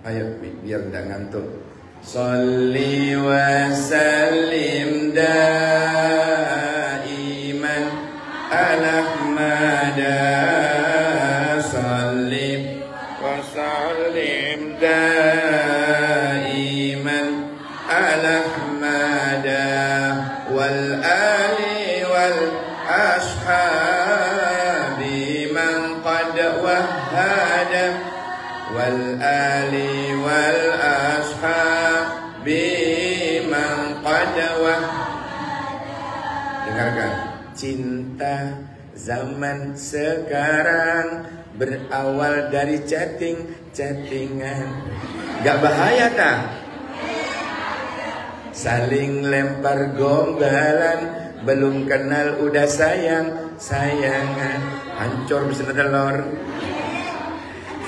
Ayo biar nggak ngantuk. Sholli wa sallim daiman ala Ahmada. Sholli wa sallim daiman ala Ahmada wal ali wal ashabi man qad wahhada wal ali wal ashabi man qad dengarkan. Cinta zaman sekarang berawal dari chattingan. Gak bahaya tak? Saling lempar gombalan, belum kenal udah sayangan, hancur bisa telur.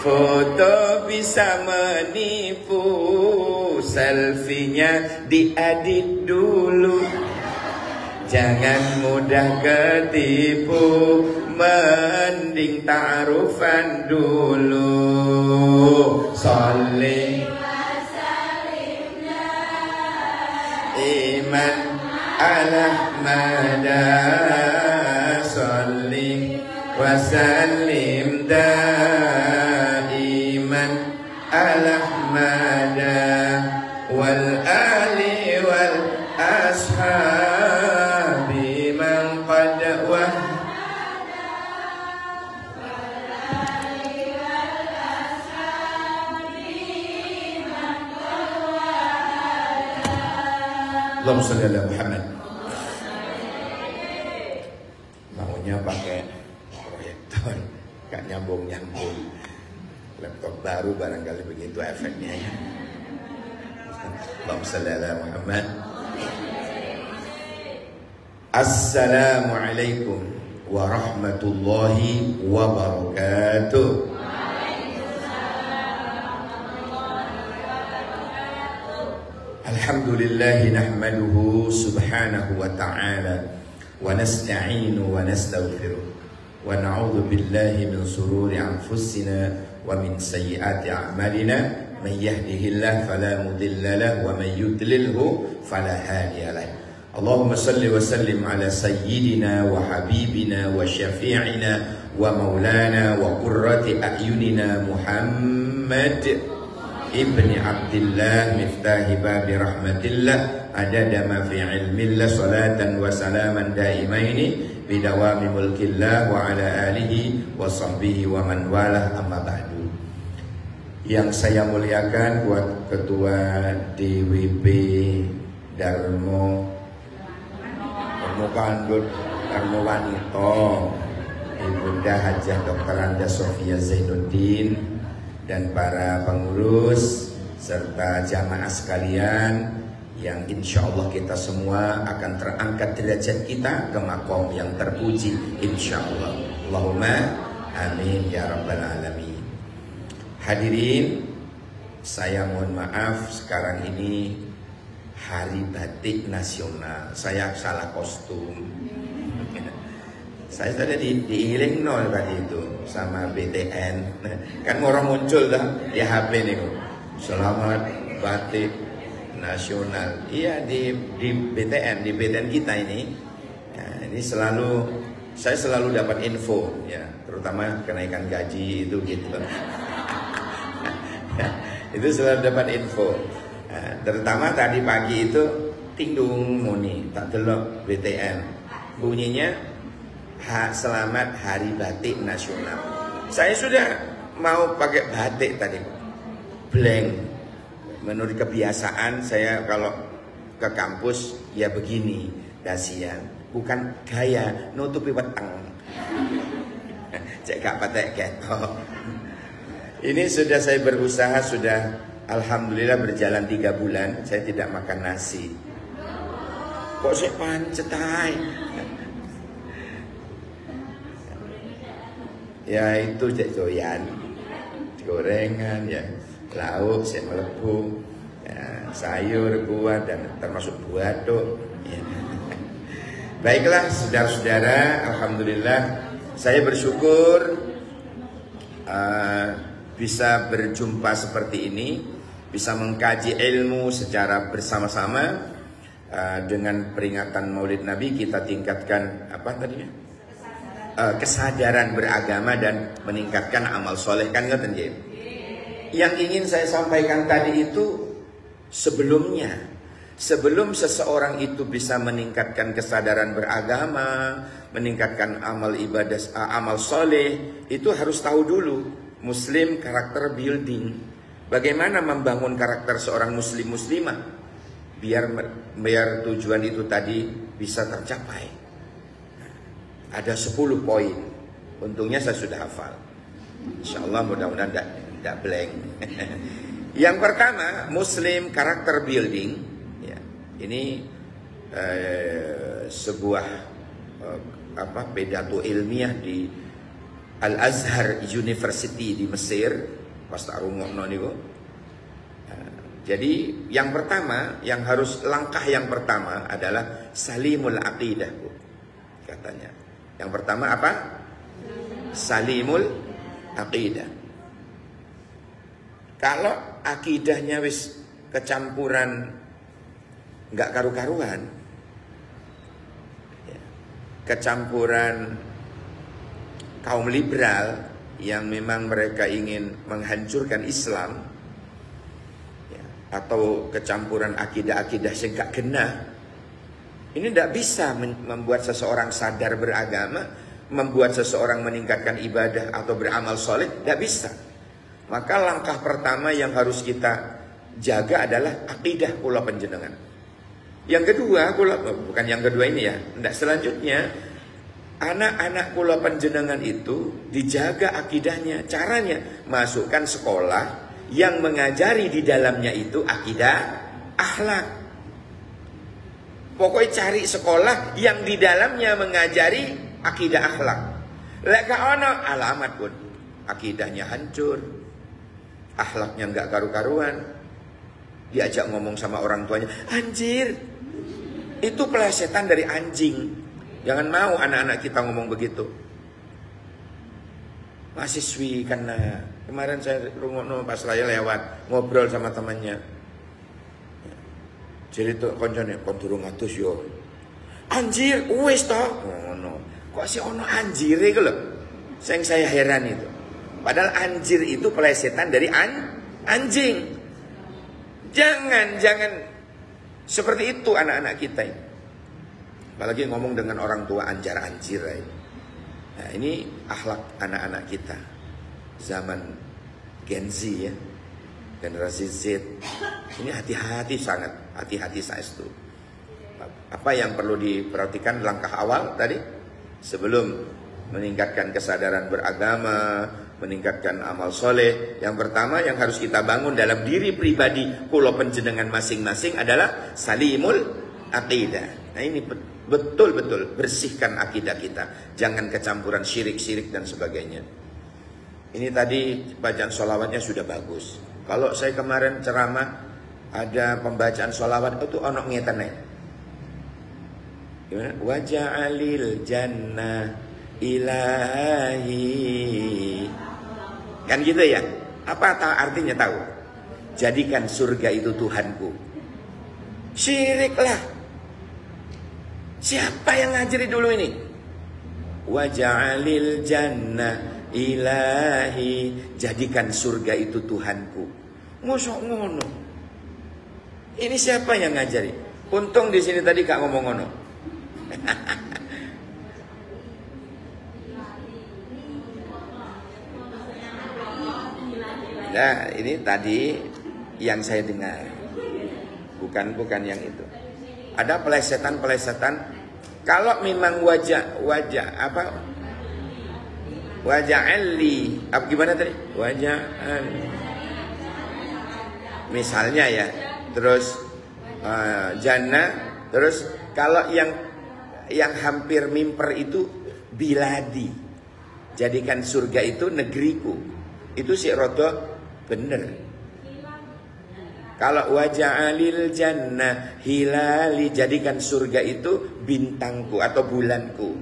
Foto bisa menipu, selfie-nya diedit dulu. Jangan mudah ketipu, mending ta'arufan dulu. Sholli iman ala Ahmada. Sholli wa sallim ala Ahmada wal ali wal ashabi man qad Allahumma shalli ala Muhammad. Maunya pakai proyektor, gak nyambung. Laptop baru barangkali begitu efeknya ya. Allahumma shalli ala Muhammad. Assalamualaikum warahmatullahi wabarakatuh. Alhamdulillahi nahmaduhu subhanahu wa ta'ala wa nasta'inu wa nastaghfiruh wa na'udzu billahi min sururi anfusina wa min sayyiati a'malina. Man yahdihillahu fala mudilla lahu wa man yudlilhu fala hadiya lahu. Allahumma salli wa sallim ala sayyidina wa habibina wa syafi'ina wa maulana wa qurrati a'yunina Muhammad ibni Abdillah miftahi babi rahmatillah adada ma fi ilmillah salatan wa salaman daimaini bidawami mulkillah wa ala alihi wa sahbihi wa man walah, amma ba'du. Yang saya muliakan buat Ketua DWP Darmo Kandut Darmo Wanito, Ibunda Hajah Dr. Anda Sofia Zainuddin, dan para pengurus serta jamaah sekalian yang insya Allah kita semua akan terangkat derajat kita ke makom yang terpuji insya Allah. Allahumma amin ya rabbal alamin. Hadirin, saya mohon maaf, sekarang ini Hari Batik Nasional. Saya salah kostum. Saya tadi diiring nol tadi itu sama BTN. Kan orang muncul dah di HP nih. Selamat Batik Nasional. Iya di BTN kita ini. Nah, ini saya selalu dapat info ya, terutama kenaikan gaji itu gitu. Itu selalu dapat info. Nah, terutama tadi pagi itu Tindung Muni tak delok BTN. Bunyinya selamat Hari Batik Nasional. Saya sudah mau pakai batik tadi, blank. Menurut kebiasaan saya kalau ke kampus ya begini, dasian, bukan gaya nutupi weteng. Cek gak patek ketok. Ini sudah saya berusaha, sudah alhamdulillah berjalan 3 bulan saya tidak makan nasi. Kok saya pancet ay? Ya itu cek doyan, gorengan ya, lauk saya melebu, ya, sayur, buah dan termasuk buah tuh. Ya. Baiklah saudara-saudara, alhamdulillah saya bersyukur bisa berjumpa seperti ini, bisa mengkaji ilmu secara bersama-sama. Dengan peringatan Maulid Nabi kita tingkatkan apa tadinya? Kesadaran beragama dan meningkatkan amal soleh, kan ngoten nggih. Yang ingin saya sampaikan tadi itu sebelum seseorang itu bisa meningkatkan kesadaran beragama, meningkatkan amal ibadah, amal soleh, itu harus tahu dulu Muslim karakter building. Bagaimana membangun karakter seorang muslimah biar tujuan itu tadi bisa tercapai. Ada 10 poin. Untungnya saya sudah hafal. Insyaallah mudah-mudahan tidak blank. Yang pertama, Muslim karakter building. Ya, ini sebuah pidato ilmiah di Al-Azhar University di Mesir. Pas tak rungokno niku. Jadi yang pertama, langkah yang pertama adalah salimul aqidah, Bu, katanya. Yang pertama apa? Salimul aqidah. Kalau akidahnya wis kecampuran, nggak karu-karuan, kecampuran kaum liberal yang memang mereka ingin menghancurkan Islam, atau kecampuran akidah-akidah yang gak genah, ini tidak bisa membuat seseorang sadar beragama, membuat seseorang meningkatkan ibadah atau beramal soleh, tidak bisa. Maka langkah pertama yang harus kita jaga adalah akidah kula panjenengan. Yang kedua, bukan yang kedua ini ya, tidak, selanjutnya anak-anak kula panjenengan itu dijaga akidahnya. Caranya masukkan sekolah yang mengajari di dalamnya itu akidah, akhlak. Pokoknya cari sekolah yang di dalamnya mengajari akidah, akhlak. Lek gak ono alamat pun akidahnya hancur, akhlaknya nggak karu-karuan. Diajak ngomong sama orang tuanya, anjir, itu pelesetan dari anjing. Jangan mau anak-anak kita ngomong begitu. Mahasiswi karena kemarin saya rungokno pas saya lewat ngobrol sama temannya. Jadi tuh koncone kon durung atus yo. Anjir, wis to. Ngono. Kok sih ono anjire iku lho. Sing saya heran itu. Padahal anjir itu pelesetan dari anjing. Jangan seperti itu anak-anak kita ini. Apalagi ngomong dengan orang tua anjir ini. Nah, ini akhlak anak-anak kita zaman Gen Z ya, generasi Z. Ini hati-hati, sangat hati-hati saestu. Apa yang perlu diperhatikan langkah awal tadi sebelum meningkatkan kesadaran beragama, meningkatkan amal soleh? Yang pertama yang harus kita bangun dalam diri pribadi kula panjenengan masing-masing adalah salimul aqidah. Nah ini betul-betul bersihkan akidah kita, jangan kecampuran syirik-syirik dan sebagainya. Ini tadi bacaan sholawatnya sudah bagus. Kalau saya kemarin ceramah ada pembacaan sholawat itu ono ngeten nih. Gimana? Waja'alil jannah ilahi. Kan gitu ya? Apa artinya tahu? Jadikan surga itu Tuhanku. Syirik lah. Siapa yang ngajari dulu ini? Waja'alil jannah ilahi. Jadikan surga itu Tuhanku. Ngosok ngono. Ini siapa yang ngajari? Untung di sini tadi gak ngomong ngono. Nah, ini tadi yang saya dengar. Bukan yang itu. Ada pelesetan. Kalau memang wajah apa? Waja'alli, apa gimana tadi? Waja'alli. Misalnya ya, terus jannah, terus kalau yang hampir mimper itu biladi. Jadikan surga itu negeriku. Itu si rodo bener. Kalau waja'alil jannah hilali, jadikan surga itu bintangku atau bulanku.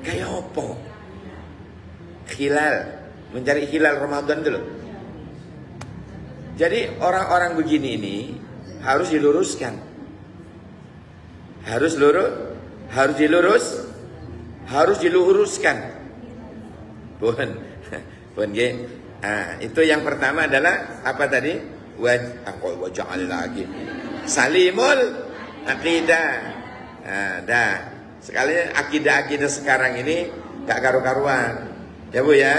Kayak apa? Hilal, Mencari hilal Ramadan itu loh. Jadi orang-orang begini ini harus diluruskan. Harus diluruskan. Pun itu yang pertama adalah apa tadi? Wajah lagi. Salimul akidah. Dah. Sekali akidah sekarang ini gak karu-karuan. Ya Bu ya.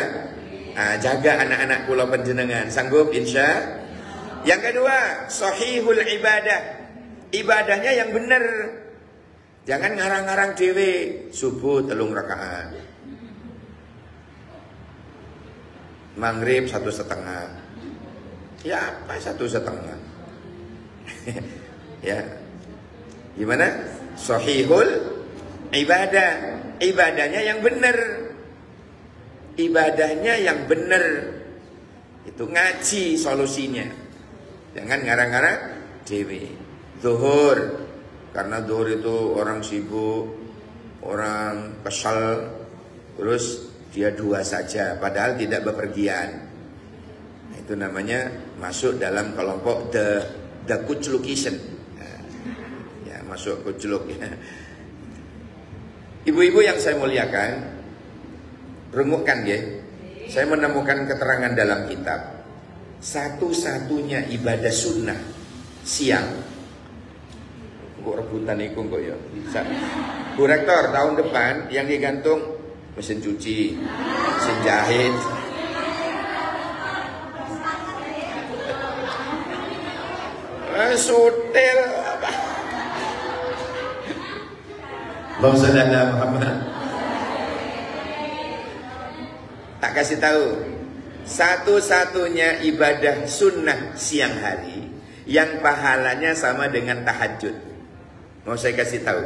Jaga anak-anak kula panjenengan. Sanggup insya. Yang kedua, sahihul ibadah. Ibadahnya yang benar. Jangan ngarang-ngarang dhewe. Subuh 3 rakaat. Maghrib 1,5. Ya apa 1,5? Ya. Gimana? Sahihul ibadah. Ibadahnya yang benar. Ibadahnya yang benar. Itu ngaji solusinya. Jangan ngarang-ngarang dewe. Zuhur, karena zuhur itu orang sibuk, orang kesal, terus dia 2 saja, padahal tidak bepergian. Nah, itu namanya masuk dalam kelompok the kuclukism. Ya, masuk kucluk ya. Ibu-ibu yang saya muliakan, remukkan ya. Saya menemukan keterangan dalam kitab. Satu-satunya ibadah sunnah siang. Kok rebutan iku kok ya. Bu Rektor, tahun depan yang digantung mesin cuci, mesin jahit. Sutil apa? Allahumma shalli ala Muhammad. Tak kasih tahu. Satu-satunya ibadah sunnah siang hari yang pahalanya sama dengan tahajud. Mau saya kasih tahu.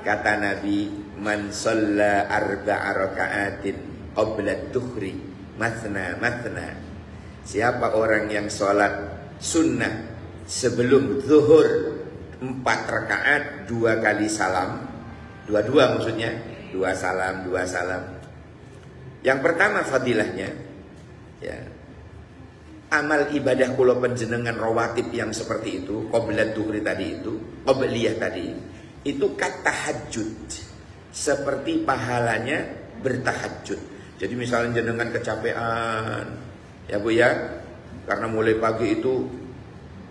Kata Nabi, man shalla 4 raka'atin qabla dhuhri mathna. Siapa orang yang sholat sunnah sebelum zuhur 4 rakaat 2 kali salam. 2 maksudnya 2 salam. Yang pertama fadilahnya, ya, amal ibadah kula panjenengan rawatib yang seperti itu, qabla dhuhri tadi itu, qabliyah tadi, itu kat tahajud. Seperti pahalanya bertahajud. Jadi misalnya jenengan kecapean, ya Bu ya, karena mulai pagi itu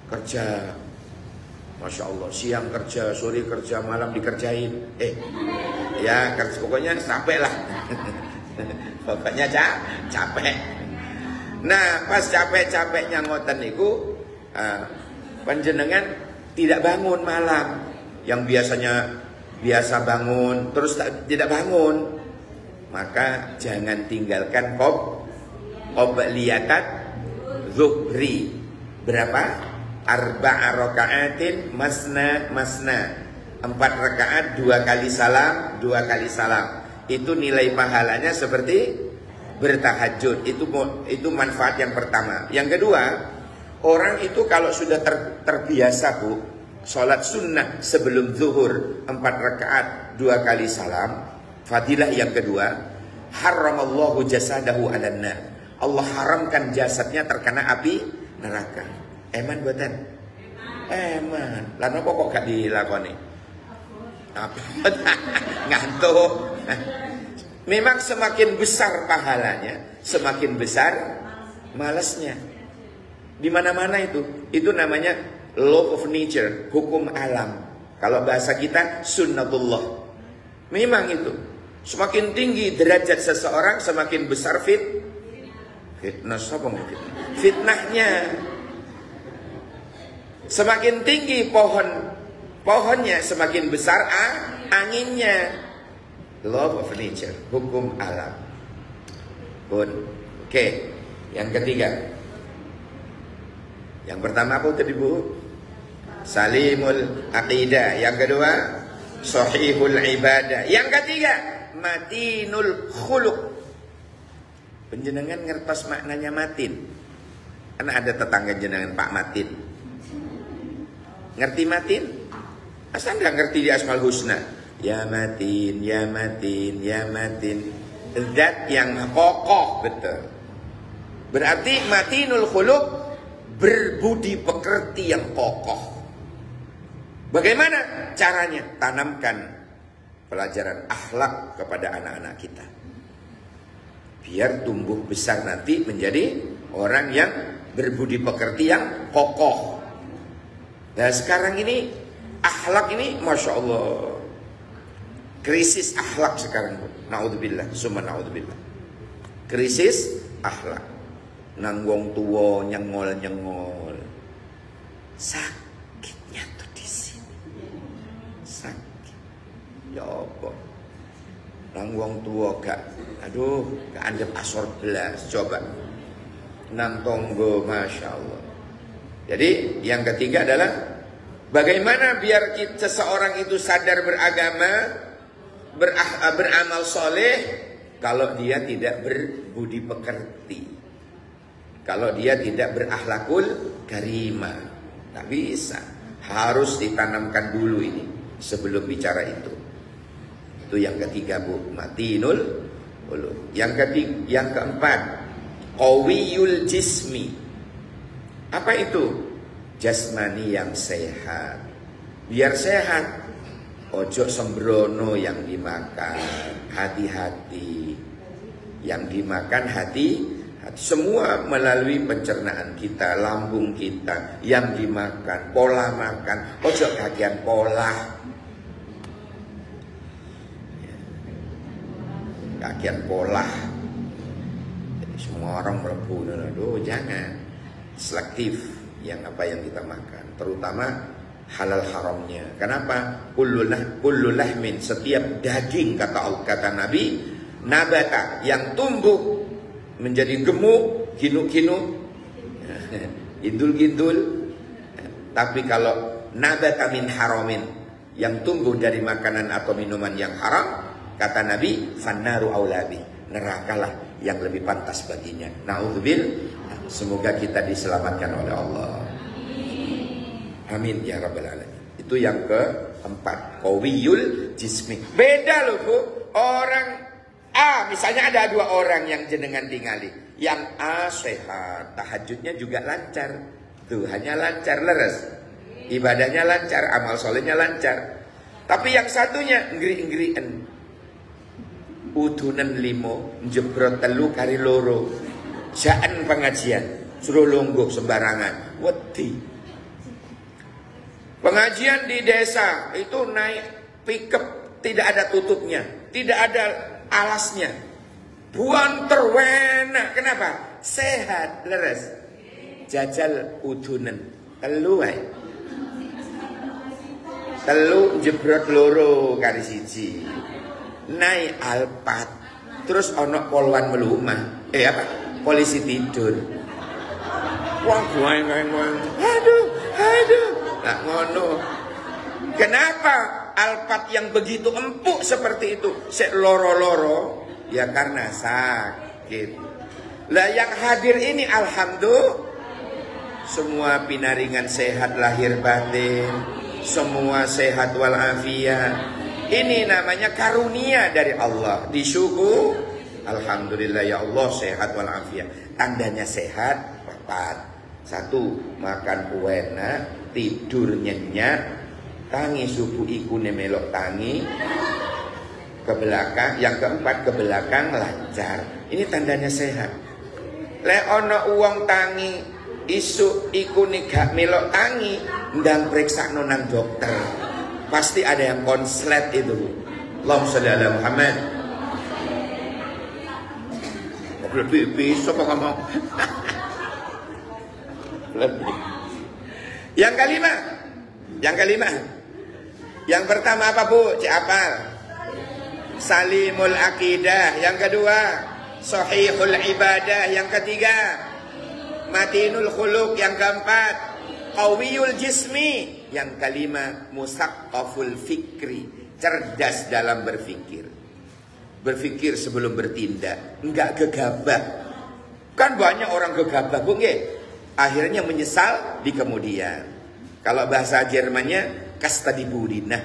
kerja, Masya Allah, siang kerja, sore kerja, malam dikerjain. Ya kerja, pokoknya capek lah. Pokoknya capek. Nah, pas capek-capeknya ngoten niku, panjenengan tidak bangun malam. Yang biasanya biasa bangun, terus tidak bangun. Maka jangan tinggalkan qobliyatat zuhri. Berapa? 4 raka'atin masna. 4 rakaat 2 kali salam, 2 kali salam. Itu nilai pahalanya seperti bertahajud. Itu manfaat yang pertama. Yang kedua, orang itu kalau sudah terbiasa Bu, sholat sunnah sebelum zuhur 4 rakaat 2 kali salam. Fadilah yang kedua, haramallahu jasadahu 'alan nar. Allah haramkan jasadnya terkena api neraka. Eman buatan? Eman. Lah napa kok gak dilakoni? Ngantuk. Memang semakin besar pahalanya, semakin besar malasnya. Di mana-mana itu namanya law of nature, hukum alam. Kalau bahasa kita sunnatullah. Memang itu. Semakin tinggi derajat seseorang, semakin besar fitnah. Fitnahnya. Semakin tinggi pohonnya, semakin besar anginnya. Law of nature, hukum alam. Oke. Yang ketiga. Yang pertama apa tadi Bu? Salimul aqidah. Yang kedua, sahihul ibadah. Yang ketiga, matinul khuluq. Penjenengan ngertos maknanya matin. Karena ada tetangga jenengan Pak Matin. Ngerti matin? Asal nggak ngerti di Asmaul Husna. Ya matin, ya matin, ya matin. zat yang kokoh betul. Berarti matinul khuluq, berbudi pekerti yang kokoh. Bagaimana caranya? Tanamkan pelajaran akhlak kepada anak-anak kita, biar tumbuh besar nanti menjadi orang yang berbudi pekerti yang kokoh. Nah sekarang ini akhlak ini Masya Allah, krisis akhlak sekarang. Naudzubillah, summa naudzubillah. Krisis akhlak. Nang wong tua nyengol-nyengol. Sakitnya tuh di sini. Sakit. Ya apa? Nang wong tua gak andep asor belas. Coba. Nang tonggo, Masya Allah. Jadi yang ketiga adalah bagaimana biar seseorang itu sadar beragama, beramal soleh, kalau dia tidak berbudi pekerti, kalau dia tidak berakhlakul karimah. Tak bisa. Harus ditanamkan dulu ini sebelum bicara itu. Itu yang ketiga, Bu. Matinul khuluq. Yang keempat, qawiyul jismi. Apa itu? Jasmani yang sehat. Biar sehat, ojo sembrono yang dimakan. Hati-hati. Yang dimakan hati. Semua melalui pencernaan kita, lambung kita yang dimakan, pola makan. Ojo kagian pola. Kagian pola. Jadi semua orang melebu. Aduh, jangan. Selektif yang kita makan, terutama halal haramnya. Kenapa? Kullu lahmin, setiap daging kata Nabi, nabata, yang tumbuh menjadi gemuk, kinuk-kinuk, gindul-gindul. Tapi kalau nabata min haramin, yang tumbuh dari makanan atau minuman yang haram, kata Nabi, fannaru aulabi, nerakalah yang lebih pantas baginya. Naudzubillah. Semoga kita diselamatkan oleh Allah. Amin ya rabbal alamin. Itu yang keempat, qawiyul jismi. Beda loh Bu. Orang A, misalnya ada dua orang yang jenengan tinggali. Yang A sehat, tahajudnya juga lancar, Tuhannya lancar, leres, ibadahnya lancar, amal solehnya lancar. Tapi yang satunya ngeri-ngerian, udunan limo, jebrot telu kari loro, jaan pengajian, suruh lungguh sembarangan, wedi. Pengajian di desa itu naik pickup, tidak ada tutupnya, tidak ada alasnya, buan terwena. Kenapa? Sehat, leres. Jajal udunan telu wae, telu jebrot loro kari siji, naik Alphard, terus ono polwan melumah, polisi tidur. Wah, aduh, tak ngono. Kenapa Alphard yang begitu empuk seperti itu sek loro-loro? Ya karena sakit. Lah yang hadir ini alhamdulillah semua pinaringan sehat lahir batin, semua sehat walafiat. Ini namanya karunia dari Allah. Disyukur, alhamdulillah ya Allah sehat walafiat. Tandanya sehat empat. Satu, makan enak, tidur nyenyak, tangi subuh iku melok tangi ke belakang. Yang keempat, ke belakang lancar. Ini tandanya sehat. Le ono uang tangi isu iku gak melok tangi, ndang periksa nang dokter. Pasti ada yang konslet itu. Allahumma sholli ala Muhammad. Lebih siapa ngomong? Lebih. Yang kelima. Yang pertama apa Bu? Cik apal? Salimul akidah. Yang kedua, sahihul ibadah. Yang ketiga, matinul khuluq. Yang keempat, qawiyul jismi. Yang kelima, musaqqaful fikri. Cerdas dalam berfikir. Berfikir sebelum bertindak, enggak gegabah. Kan banyak orang gegabah Bu nggih. Akhirnya menyesal di kemudian. Kalau bahasa Jermannya kastadiburi. Nah,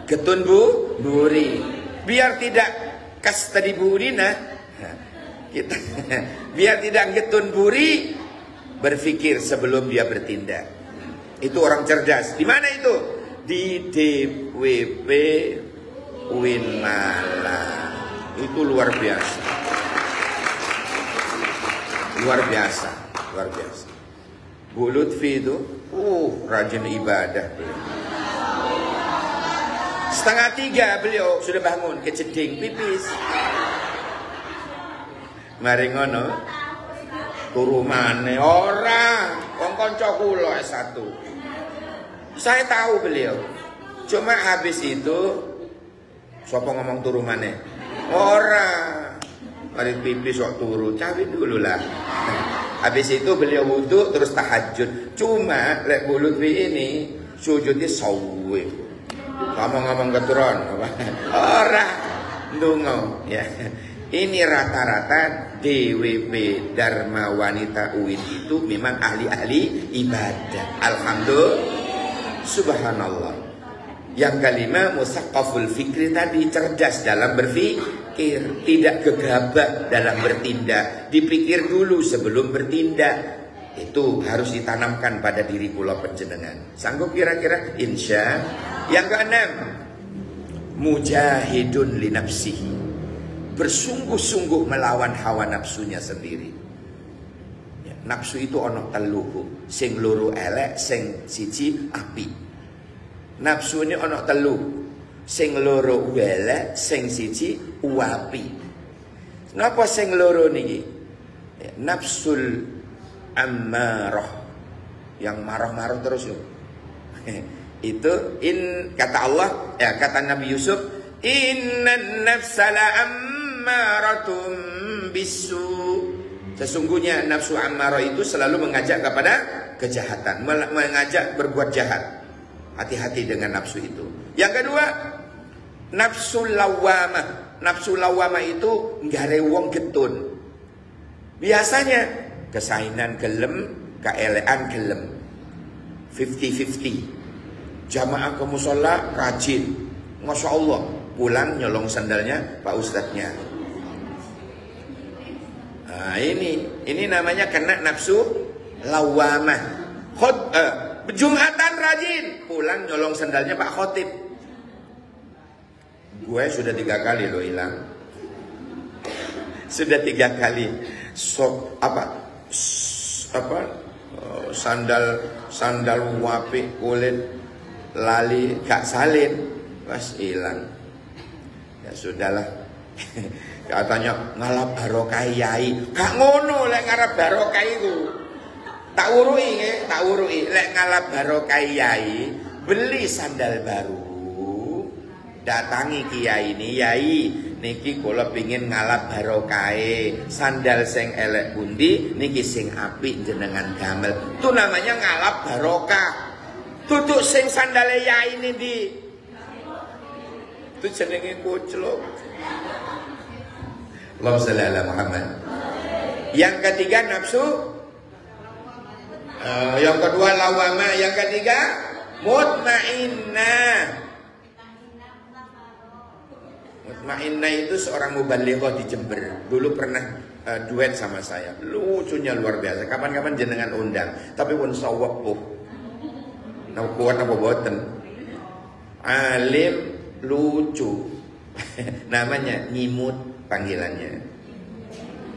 getun Bu, buri. biar tidak kastadi burina, kita biar tidak getun buri, berpikir sebelum dia bertindak. Itu orang cerdas. Di mana itu? Di DWP UIN Malang. Itu luar biasa. Luar biasa, luar biasa. Bu Lutfi itu, rajin ibadah beliau. 2:30 beliau sudah bangun, keceding pipis. Mari ngono, turu maneh ora, wong kanca kula S1. Saya tahu beliau. Cuma habis itu sapa ngomong turu maneh? Ora. Mari pipis kok turu, cawi dulu lah. Habis itu beliau wudhu terus tahajud. Cuma lek Bu Lutfi ini sujudnya sawe. Ngomong-ngomong keturun. Ora ndonga ya. Ini rata-rata DWP Dharma Wanita UIN itu memang ahli-ahli ibadah. Alhamdulillah. Subhanallah. Yang kelima musaqqaful fikri tadi, cerdas dalam berpikir, tidak gegabah dalam bertindak, dipikir dulu sebelum bertindak. Itu harus ditanamkan pada diri kula panjenengan. Sanggup kira-kira? Insya. Yang keenam, mujahidun li nafsihi, bersungguh-sungguh melawan hawa nafsunya sendiri. Ya, nafsu itu ono telu, sing loro elek, sing siji api. Nafsu ini ono telu, sing loro elek, sing siji uapi. Napa sing loro niki? Ya, nafsul ammarah, yang marah-marah terus yo. Itu kata Allah, ya kata Nabi Yusuf, innan nafsa la ammaratum bisu. Sesungguhnya nafsu ammarah itu selalu mengajak kepada kejahatan, mengajak berbuat jahat. Hati-hati dengan nafsu itu. Yang kedua, nafsu lawamah. Nafsu lawamah itu nggare wong getun. Biasanya kesainan gelem, keelean gelem. 50-50. Jamaah ke musola rajin. Masya Allah, pulang nyolong sandalnya Pak Ustadznya. Nah, ini namanya kena nafsu lawamah. Jumatan rajin, pulang nyolong sandalnya Pak Khotib. Gue sudah 3 kali lo hilang. Sudah 3 kali. Sandal wapi kulit lali gak salin, pas hilang. Ya sudahlah. Katanya ngalap barokah yai. Gak ngono lek ngarep barokah itu. Tak urui lek ngalap barokah yai, beli sandal baru, datangi kiai ini, yai niki kula pingin ngalap barokah sandal sing elek pundi niki sing apik jenengan damel. Itu namanya ngalap barokah. Tutuk sing sandale yai ini di itu jenenge kucluk. Allahumma shalli ala Muhammad. Yang ketiga nafsu. Yang kedua lawama, yang ketiga mutmainnah. Mutmainnah itu seorang mubalighah di Jember. Dulu pernah duet sama saya. Lucunya luar biasa. Kapan-kapan jenengan undang. Tapi pun sawab nah kuat apa boten. Alim lucu. Namanya Nyimut panggilannya.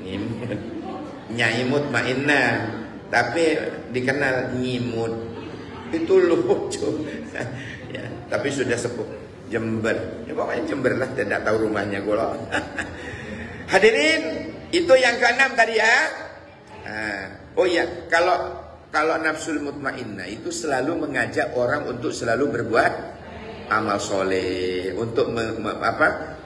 Nyimut. Nyai Mutmainnah. Tapi dikenal Nyimut. Itu lucu. Ya, tapi sudah sepuh. Jember. Ya pokoknya Jember lah, tidak tahu rumahnya gue loh. Hadirin, itu yang ke-6 tadi ya. Oh iya, kalau nafsul mutmainnah itu selalu mengajak orang untuk selalu berbuat amal soleh. Untuk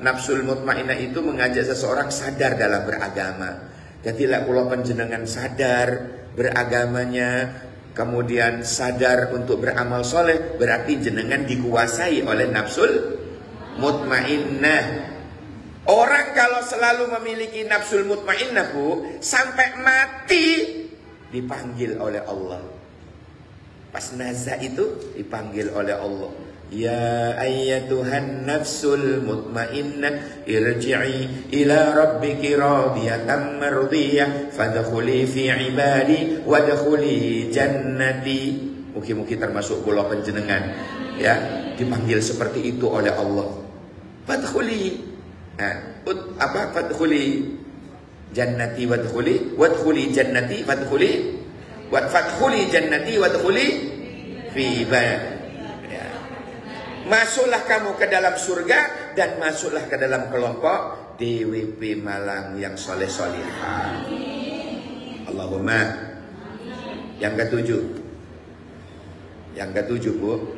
nafsul mutmainnah itu mengajak seseorang sadar dalam beragama. Jadi lah kalau panjenengan sadar beragamanya, kemudian sadar untuk beramal soleh, berarti jenengan dikuasai oleh nafsul mutmainnah. Orang kalau selalu memiliki nafsul mutmainnah, Bu, sampai mati dipanggil oleh Allah. Pas nazar itu dipanggil oleh Allah. Ya ayyatuhan nafsul mutmainnah irji'i ila rabbiki radiyatan mardiyah fadkhuli fi ibadi wadkhuli jannati. Mungkin termasuk kula panjenengan ya dipanggil seperti itu oleh Allah. Fadkhuli fadkhuli jannati wadkhuli jannati fadkhuli jannati wadkhuli fi ibadi. Masuklah kamu ke dalam surga dan masuklah ke dalam kelompok DWP Malang yang soleh-solihah. Allahumma. Yang ketujuh, Bu.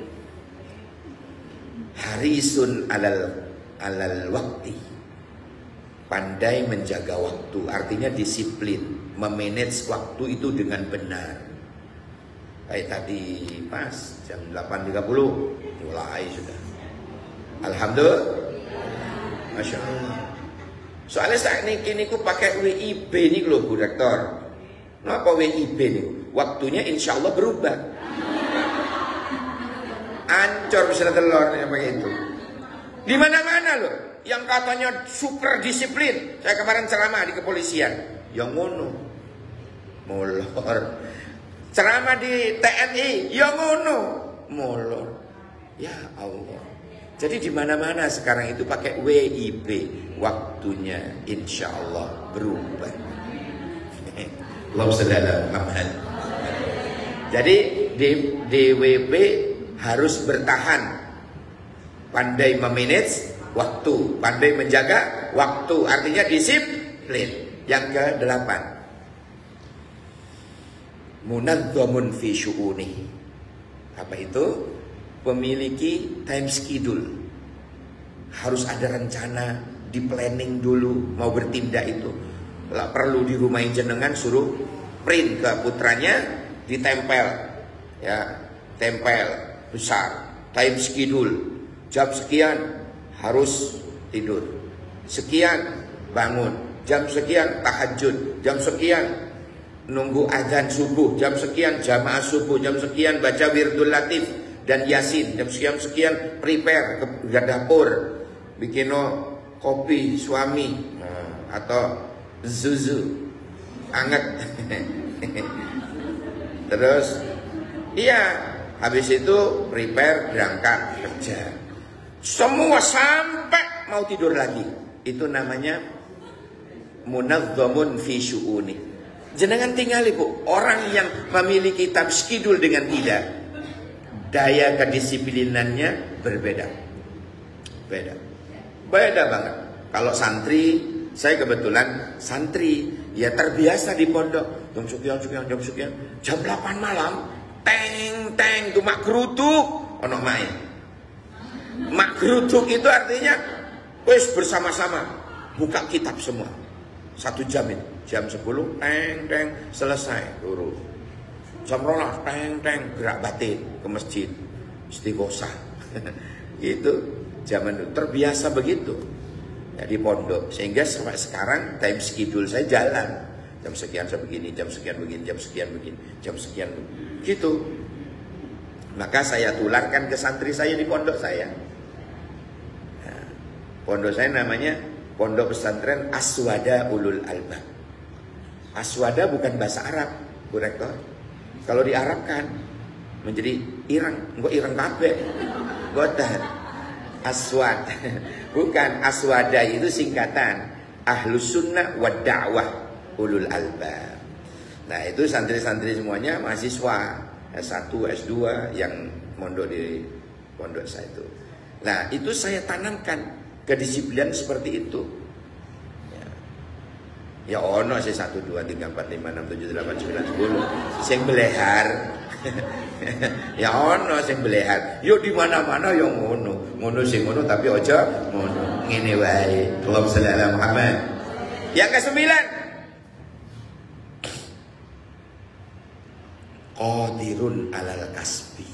Harisun alal waktu. Pandai menjaga waktu, artinya disiplin, memanage waktu itu dengan benar. Kayak tadi pas jam 8.30 mulai sudah. Alhamdulillah. Masya Allah. Soalnya saat ini ku pakai WIB nih loh Bu Rektor. Kenapa WIB nih? Waktunya insya Allah berubah. Ancur bisa telurnya begitu. Di mana-mana loh. Yang katanya super disiplin. Saya kemarin ceramah di kepolisian. Yang ngono. Molor. Ceramah di TNI, ya ngono, molor. Ya Allah. Jadi di mana-mana sekarang itu pakai WIB, waktunya insya Allah berubah. Allahumma shalli ala Muhammad. Jadi DWP harus bertahan, pandai memanage waktu, pandai menjaga waktu, artinya disiplin. Yang ke-8. Munadzamun fi syu'uni. Apa itu? Memiliki time schedule. Harus ada rencana, di planning dulu mau bertindak itu. Lah perlu di rumah jenengan suruh print ke putranya, ditempel. Ya, tempel besar, time schedule. Jam sekian harus tidur. Sekian bangun, jam sekian tahajud, jam sekian nunggu azan subuh, jam sekian jamaah subuh, jam sekian baca wirdul latif dan yasin, jam sekian prepare ke dapur, bikin kopi suami atau zuzu anget. Terus iya, habis itu prepare berangkat kerja. Semua sampai mau tidur lagi. Itu namanya munazzamun fi syu'uni. Jenengan tinggal Bu, orang yang memiliki time schedule dengan tidak, daya kedisiplinannya berbeda. Beda banget. Kalau santri, saya kebetulan santri, ya terbiasa di pondok. Jam sekian, jam 8 malam, teng itu mak gerutuk, ono main. Mak gerutuk itu artinya wis bersama-sama buka kitab semua. 1 jam itu. Jam 10 teng selesai urus. Jam 12 teng gerak batin ke masjid istighosah. Itu zaman itu terbiasa begitu ya di pondok, sehingga sampai sekarang time schedule saya jalan. Jam sekian saya begini, jam sekian begini, jam sekian begini, jam sekian begini. Gitu. Maka saya tularkan ke santri saya di pondok saya. Nah, pondok saya namanya Pondok Pesantren Aswada Ulul Albab. Aswada bukan bahasa Arab, Bu Rektor. Kalau diarabkan menjadi irang, enggak irang kabeh. Boten. Aswad. Bukan, aswada itu singkatan Ahlus Sunnah wa Da'wah Ulul Albab. Nah, itu santri-santri semuanya mahasiswa S1, S2 yang mondok di pondok saya itu. Nah, itu saya tanamkan kedisiplinan seperti itu. Ya ono sih 1 2 3 4 5 6 7 8 9 10 sing belehar. Ya ono sing belehar. Yo di mana-mana yo ngono. Ngono sing ngono tapi aja ngono. Ngene wae. Allahumma shalli ala Muhammad. Yang ke-9. Qadirun alal kasbi.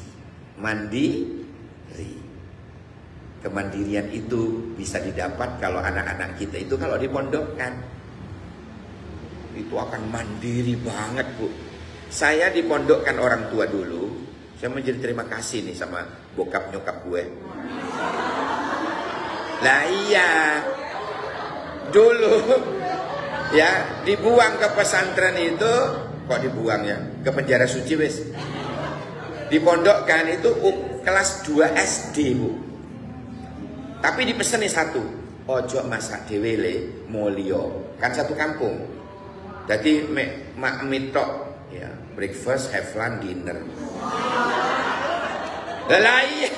Mandiri. Kemandirian itu bisa didapat kalau anak-anak kita itu kalau dipondokkan itu akan mandiri banget Bu. Saya dipondokkan orang tua dulu Saya menjadi terima kasih nih sama bokap nyokap gue. Lah iya, dulu ya dibuang ke pesantren itu, kok dibuang ya, ke penjara suci wis. Dipondokkan itu kelas 2 SD bu. Tapi dipeseni satu, ojo masak dhewe le mulya. Kan satu kampung. Jadi mak mitok ya, breakfast, have lunch, dinner. Lelai.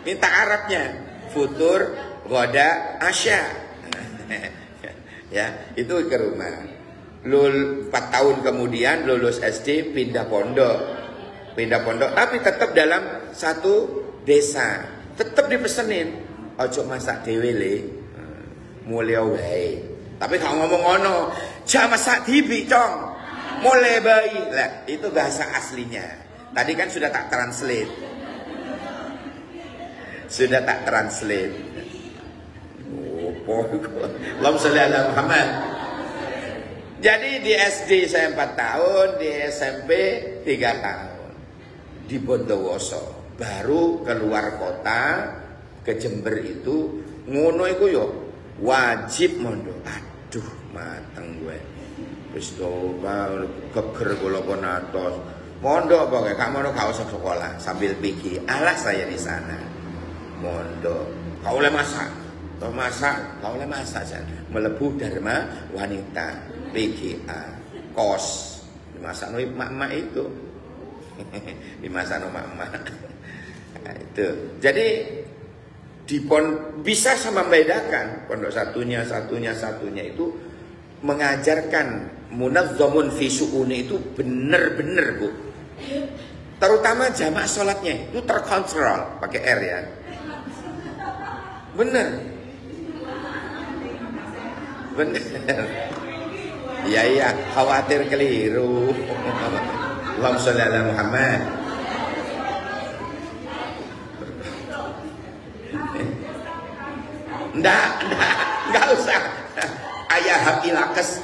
Minta Arabnya, futur, ghoda, asya. Ya, itu ke rumah. 4 tahun kemudian lulus SD, pindah pondok. Tapi tetap dalam satu desa. Tetap dipesenin, ojo masak dhewe le mulya wae. Tapi kalau ngomong ono, jangan masak dibi cong, mulai bayi. Lah, itu bahasa aslinya. Tadi kan sudah tak translate. Allahumma sholli ala Muhammad. Jadi di SD saya 4 tahun, di SMP 3 tahun. Di Bondowoso, baru keluar kota ke Jember itu ngono iku yo wajib mondok. Aduh mateng gue wis coba geger kula pun atos mondok pokoke gak mono gak usah sekolah sambil pikir alah saya di sana mondok kau oleh masak jan melebu Dharma Wanita PGA kos dimasak no emak-emak itu dimasak no emak-emak itu. Jadi bisa sama membedakan pondok satunya itu mengajarkan munazzamun fi syu'uni itu benar-benar bu. Terutama jamaah sholatnya itu terkontrol pakai R ya. Bener. Iya khawatir keliru. Allahumma sholli ala Muhammad. Enggak usah. Ayah hakilakes.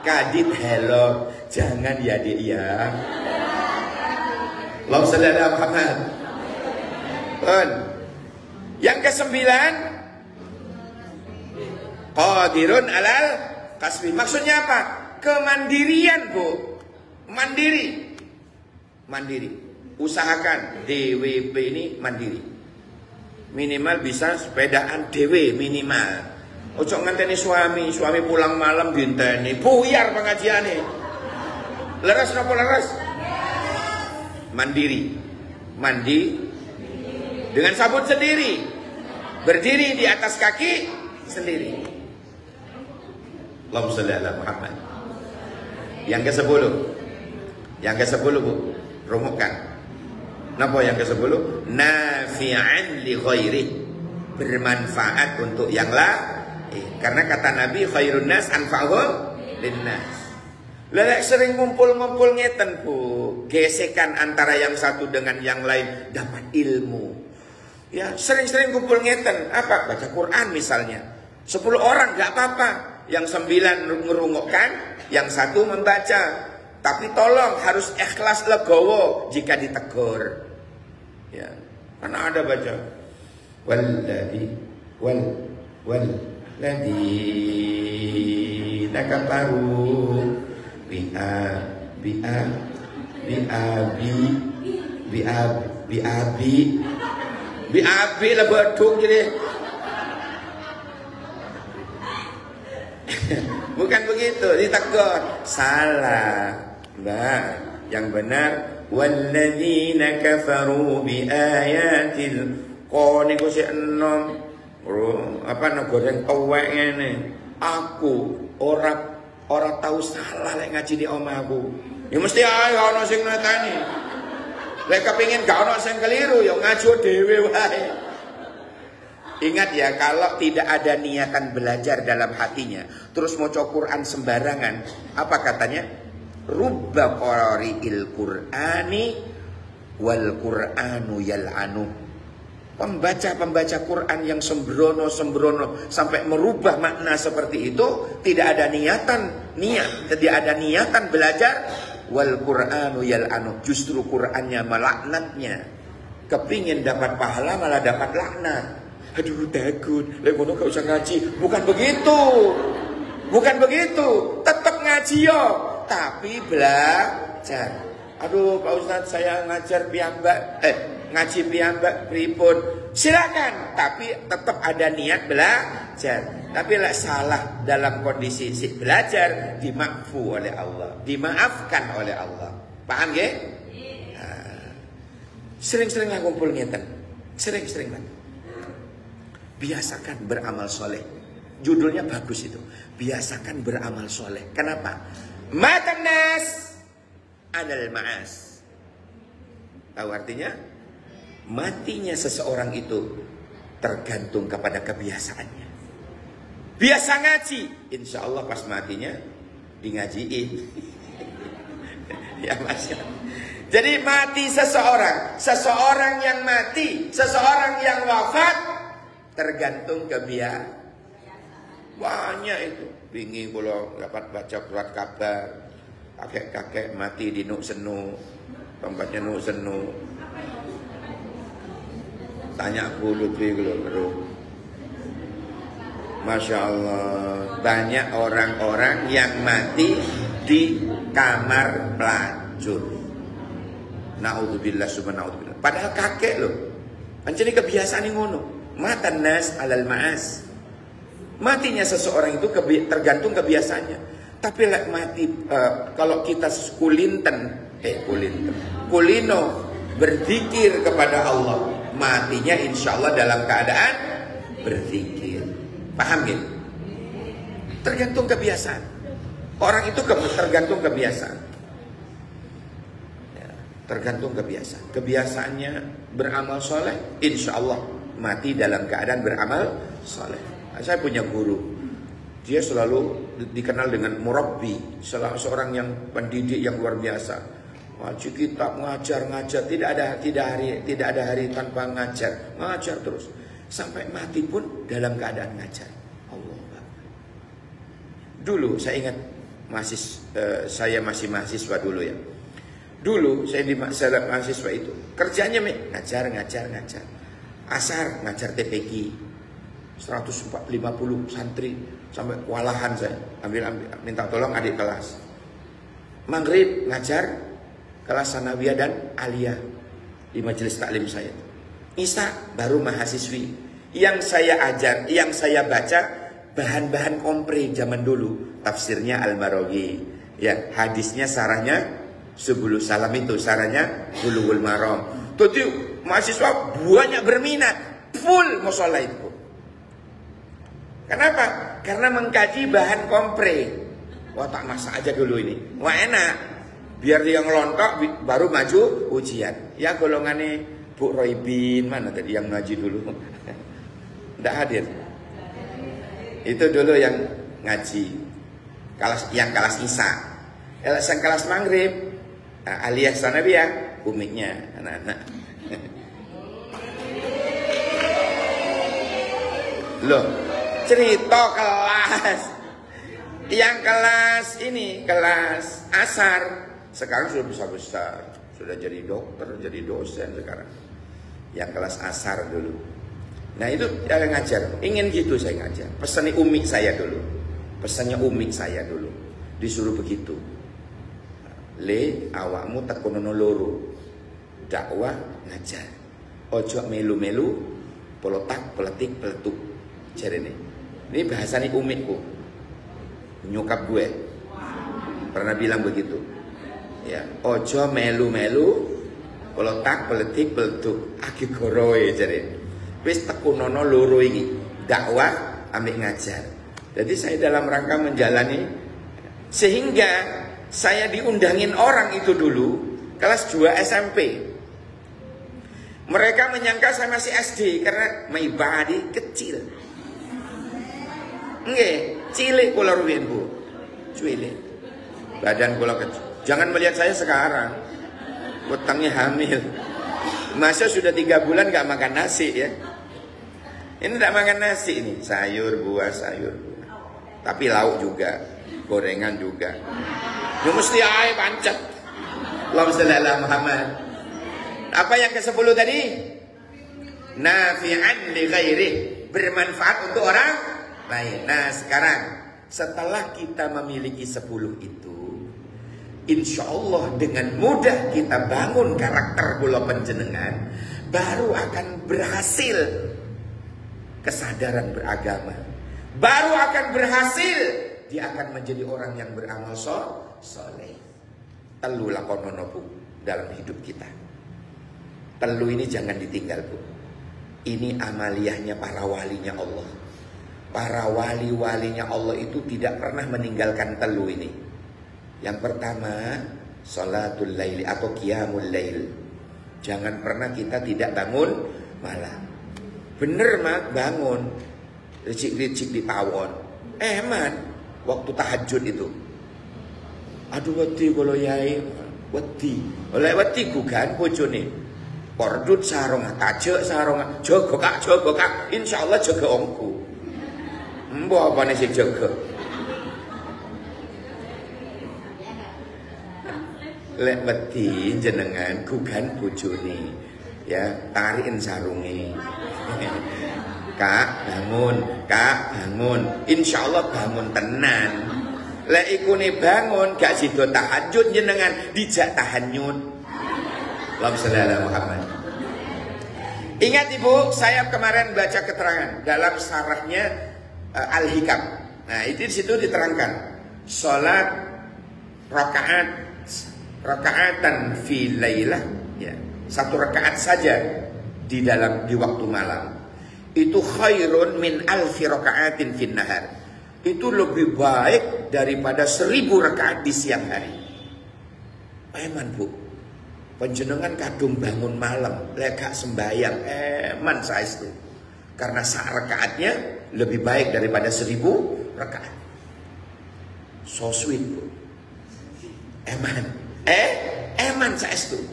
Kadit hello, jangan ya Dik ya. Allahumma sholli ala Muhammad. Yang ke-9 qadirun alal kasbi. Maksudnya apa? Kemandirian bu. Mandiri. Usahakan DWP ini mandiri. Minimal bisa sepedaan dewe minimal. Ojo nganteni suami pulang malam dinteni. Buyar pengajiane. Leres napa leres? Mandiri. Mandi dengan sabun sendiri. Berdiri di atas kaki sendiri. Allahumma sholli ala Muhammad. Yang ke-10 bu, rumukkan. Napa yang ke-10? Nafi'an li ghairi. Bermanfaat untuk yang lain. Karena kata Nabi khairun nas anfa'uhum linnas. Lelek sering ngumpul-ngumpul ngeten bu. Gesekan antara yang satu dengan yang lain dapat ilmu. Ya, sering-sering kumpul ngeten. Apa? Baca Quran misalnya. 10 orang nggak apa-apa. Yang 9 ngerungokkan, yang 1 membaca. Tapi tolong harus ikhlas legowo jika ditegur. Ya, karena ada baca walladzi nakafaru biabi lah beduk jadi. Bukan begitu, ditegur. Salah, Mbak. Yang benar walladzina kafaru biayatil niku sik enom. Apa goreng tuwek ngene. Aku ora tahu salah lek ngaji di omahku. Ya mesti ae ana sing nekani. Lek kepengin gak ana sing keliru ya ngajo dhewe wae. Ingat ya, kalau tidak ada niatan belajar dalam hatinya, terus maca Quran sembarangan, apa katanya? Rubba qari'il Qur'ani wal Qur'anu yal'anu. Pembaca Quran yang sembrono sampai merubah makna seperti itu, tidak ada niatan belajar, wal Qur'anu yal'anu. Justru Qur'annya melaknatnya. Kepingin dapat pahala malah dapat laknat. Aduh takut, lemono gak usah ngaji. Bukan begitu. Bukan begitu. Tetap ngaji yo, tapi belajar. Aduh Pak Ustadz, saya ngajar piyambak, ngaji piyambak pripun. Silakan, tapi tetap ada niat belajar. Tapi lah salah dalam kondisi belajar, dimaafkan oleh Allah, dimaafkan oleh Allah. Paham ya? Sering-sering lah kumpul ngeten, sering-sering lah. Biasakan beramal soleh. Judulnya bagus itu. Biasakan beramal soleh. Kenapa? Matan nas adal ma'as. Tahu artinya? Matinya seseorang itu tergantung kepada kebiasaannya. Biasa ngaji, insya Allah pas matinya di ngajiin. Ya Mas. Jadi mati seseorang yang mati, seseorang yang wafat tergantung kebiasaan. Banyak itu. Bingung kalau dapat baca surat kabar. Kakek-kakek mati di Nuk Senu, tempatnya Nuk Senu. Tanya aku Lutfi kalau Masya Allah, banyak orang-orang yang mati di kamar pelacur. Naudzubillah subhanallah. Padahal kakek loh. Jadi kebiasaan yang ngono. Matan nas alal ma'as. Matinya seseorang itu tergantung kebiasaannya. Tapi mati kalau kita kulino berzikir kepada Allah, matinya insya Allah dalam keadaan berzikir. Paham gitu? Tergantung kebiasaan. Orang itu tergantung kebiasaan. Ya, tergantung kebiasaan. Kebiasaannya beramal soleh, insya Allah mati dalam keadaan beramal soleh. Saya punya guru. Dia selalu dikenal dengan murabbi, seorang yang pendidik yang luar biasa. Ngaji kitab, ngajar, tidak ada hari tanpa ngajar terus. Sampai mati pun dalam keadaan ngajar. Allah. Dulu saya ingat saya masih mahasiswa dulu ya. Dulu saya di mahasiswa itu kerjanya ngajar. Asar ngajar TPQ 150 santri. Sampai kewalahan saya ambil minta tolong adik kelas. Maghrib ngajar kelas sanawiyah dan aliyah di majelis taklim saya. Isya baru mahasiswi. Yang saya ajar, yang saya baca bahan-bahan kompre zaman dulu. Tafsirnya Al-Maraghi. Ya, hadisnya sarahnya Subulus Salam itu, sarahnya Bulughul Maram. Tuh mahasiswa banyak berminat, full musola itu. Kenapa? Karena mengkaji bahan kompre. Wah tak masak aja dulu ini. Wah enak. Biar dia ngelontok baru maju ujian. Ya golongannya Bu Roybin mana tadi yang ngaji dulu? Tidak hadir. Itu dulu yang ngaji. Yang kelas Isya. Yang kelas Maghrib. Aliyah sanawiyah. Umiknya anak-anak. Loh. Cerita kelas yang kelas ini, kelas asar sekarang sudah besar, sudah jadi dokter, jadi dosen sekarang. Yang kelas asar dulu. Nah itu saya ngajar, ingin gitu saya ngajar. Pesannya umi saya dulu, disuruh begitu. Le awakmu tekonono loro, dakwah ngajar. Ojo melu-melu, polotak, peletik, peletuk. Jarene. Ini bahasanya umikku, nyokap gue pernah bilang begitu. Ya, ojo melu-melu, peletak, peletik, peletuk, aki goroe jadi. Wis tekunono loro iki, dakwah ambek ngajar. Jadi saya dalam rangka menjalani sehingga saya diundangin orang itu dulu kelas 2 SMP. Mereka menyangka saya masih SD karena maibadi kecil. Nggih, cilik kula ruwin Bu. Cilik. Badan kula kecil. Jangan melihat saya sekarang. Utangnya hamil. Masa sudah 3 bulan gak makan nasi ya. Ini gak makan nasi ini. Sayur, buah, sayur. Tapi lauk juga. Gorengan juga. Ya mesti ae pancet. Allahumma shalli ala Muhammad. Apa yang ke-10 tadi? Nafi'an li ghairi, bermanfaat untuk orang lain. Nah sekarang setelah kita memiliki 10 itu, insya Allah dengan mudah kita bangun karakter kula panjenengan, baru akan berhasil kesadaran beragama, baru akan berhasil dia akan menjadi orang yang beramal soleh. Telu lakonono Bu dalam hidup kita. Telu ini jangan ditinggal Bu. Ini amaliyahnya para walinya Allah. Para wali-walinya Allah itu tidak pernah meninggalkan telu ini. Yang pertama, sholatul laili atau qiyamul lail. Jangan pernah kita tidak bangun malam. Bener mak, bangun. Ricik-ricik di pawon. Man, waktu tahajud itu. Aduh wedi kalau yai, wedi. Oleh wedi ku kan bojone. Pordut sarong, tajek sarong, jaga kak, insyaallah jaga omku. Mbok apane sing jaga? Lek wedi jenengan gugan bojone, ya tarikin sarunge. Kak bangun, insyaallah bangun tenan. Lek ikune bangun gak sida tahajud jenengan dijak tahanyut. Allahumma shalli ala Muhammad. Ingat Ibu, saya kemarin baca keterangan dalam sarahnya Al-Hikam. Nah, itu di situ diterangkan salat rakaatan fi lailah, ya, 1 rakaat saja di waktu malam. Itu khairun min alfi rakaatin fin nahar. Itu lebih baik daripada 1000 rakaat di siang hari. Eman Bu, panjenengan kadung bangun malam, lek sembayang, eman saestu. Karena rakaatnya lebih baik daripada 1000 rakaat. So sweet Bu. Eman saestu.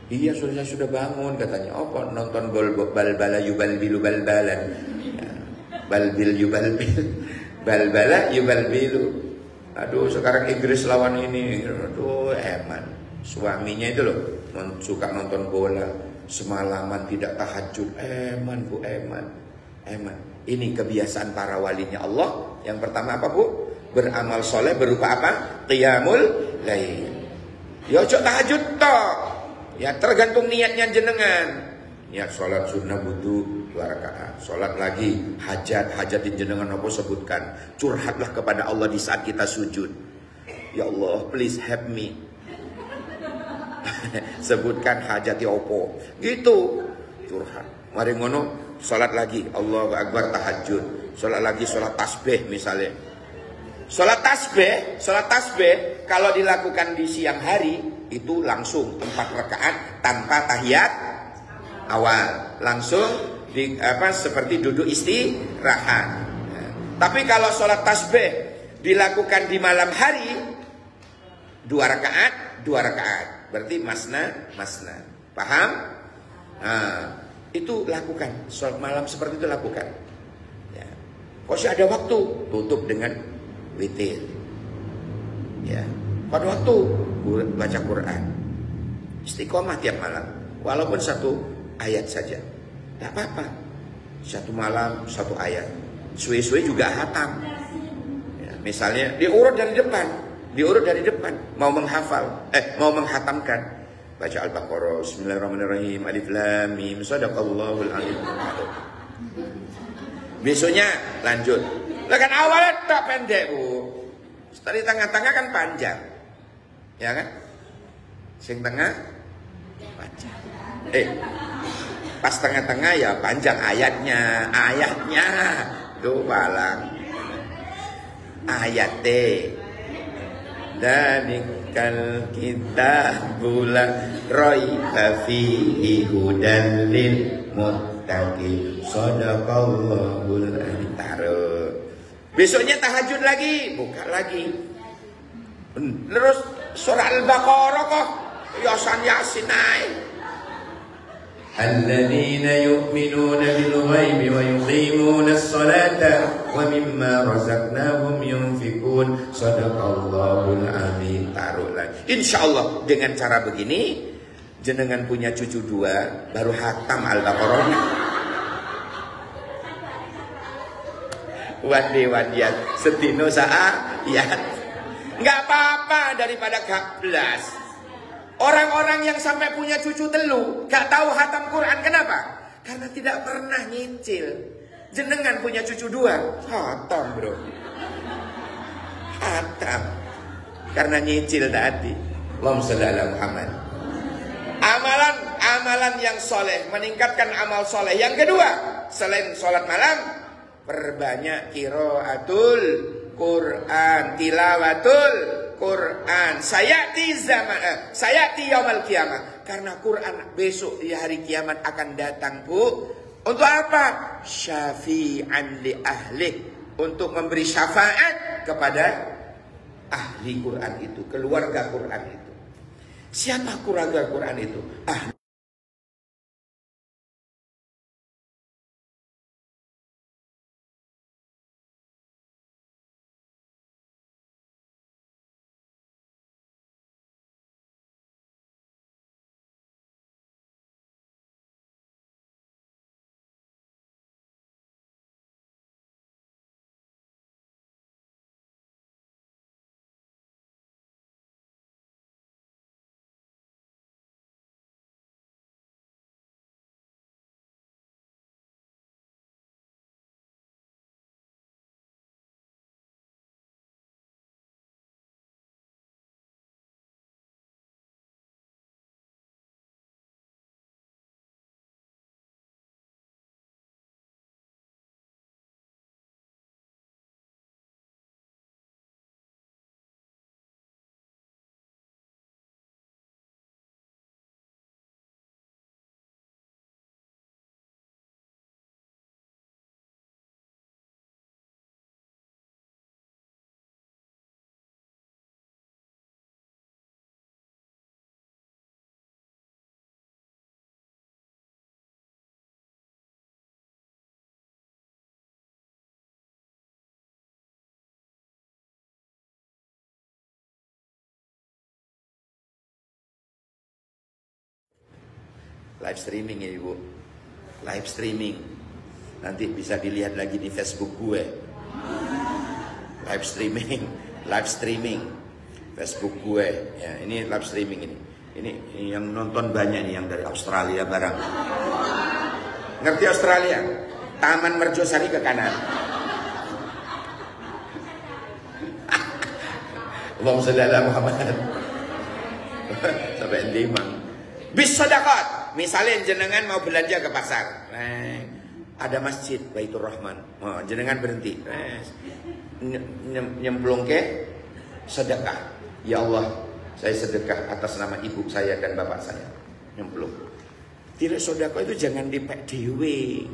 Iya saya sudah bangun katanya. Apa nonton bal-bala yubalbilu bal-balan. Balbil yubalbil, balbala yubalbilu. Aduh sekarang Inggris lawan ini. Aduh eman. Suaminya itu loh suka nonton bola, semalaman tidak tahajud. Eman Bu, eman. Ini kebiasaan para walinya Allah. Yang pertama apa Bu? Beramal soleh berupa apa? Qiyamul lail. Ya ojo tahajud toh. Ya tergantung niatnya jenengan. Niat sholat sunnah butuh 2 rakaat. Sholat lagi hajatin jenengan apa sebutkan. Curhatlah kepada Allah di saat kita sujud. Ya Allah please help me. Sebutkan hajati opo. Gitu curhat. Mari ngono sholat lagi. Allahu Akbar tahajud. Sholat lagi sholat tasbih misalnya. Sholat tasbih kalau dilakukan di siang hari itu langsung 4 rakaat tanpa tahiyat awal, langsung seperti duduk istirahat. Tapi kalau sholat tasbih dilakukan di malam hari 2 rakaat, berarti masna. Paham? Nah, itu lakukan sholat malam seperti itu lakukan. Ya. Kalau sih ada waktu tutup dengan witir. Ya, pada waktu baca Quran, istiqomah tiap malam, walaupun 1 ayat saja, tidak apa-apa. 1 malam 1 ayat, suwe-suwe juga hatam. Ya, misalnya diurut dari depan, mau menghafal, mau menghatamkan, baca Al-Baqarah, Bismillahirrahmanirrahim, Alif Lam Mim, Shadaqallahul Azim. Besoknya lanjut. Lah kan awalnya tak pendek Bu. Dari tengah-tengah kan panjang. Ya kan? Sing tengah panjang. Pas tengah-tengah ya panjang ayatnya. Tuh balang. Ayate. Dalikal kitabula raiba fihi hudan lil muttaqin. Shadaqallahul azim. Besoknya tahajud lagi, buka lagi. Terus surah Al-Baqarah kok Yasin naik. Alladzina yu'minuna bil ghaibi wa yuqimuna as-salata wa mimma razaqnahum yunfikun. Shadaqallahul azim. Taruh lagi. Insyaallah dengan cara begini jenengan punya cucu 2 baru hatam Al-Baqarah. Wadi-wadian setino saat ya. Nggak apa-apa daripada gablas. Orang-orang yang sampai punya cucu telu gak tahu hatam Quran, kenapa? Karena tidak pernah nyicil. Jenengan punya cucu 2 hatam bro, hatam karena nyicil tadi. Allahumma shalli ala Muhammad. Amalan yang soleh, meningkatkan amal soleh. Yang kedua, selain sholat malam, perbanyak qiraatul Quran, tilawatul Quran. Sayati yaumil kiamah. Karena Quran besok di hari kiamat akan datang, Bu. Untuk apa? Syafi'an li ahli. Untuk memberi syafaat kepada ahli Quran itu, keluarga Quran itu. Siapa keluarga Quran itu? Ahli. Live streaming ya Ibu. Live streaming. Nanti bisa dilihat lagi di Facebook gue. Live streaming. Live streaming. Facebook gue. Ya, ini live streaming ini. Ini yang nonton banyak nih yang dari Australia barang. Ngerti Australia? Taman Merjosari ke kanan. Allahumma shalli ala Muhammad. Sampai Endemang. Bis sedekah. Misalnya jenengan mau belanja ke pasar, ada masjid Baitur Rahman, jenengan berhenti, nyemplung ke sedekah. Ya Allah, saya sedekah atas nama ibu saya dan bapak saya. Nyemplung. Tidak, sedekah itu jangan dipek dewe,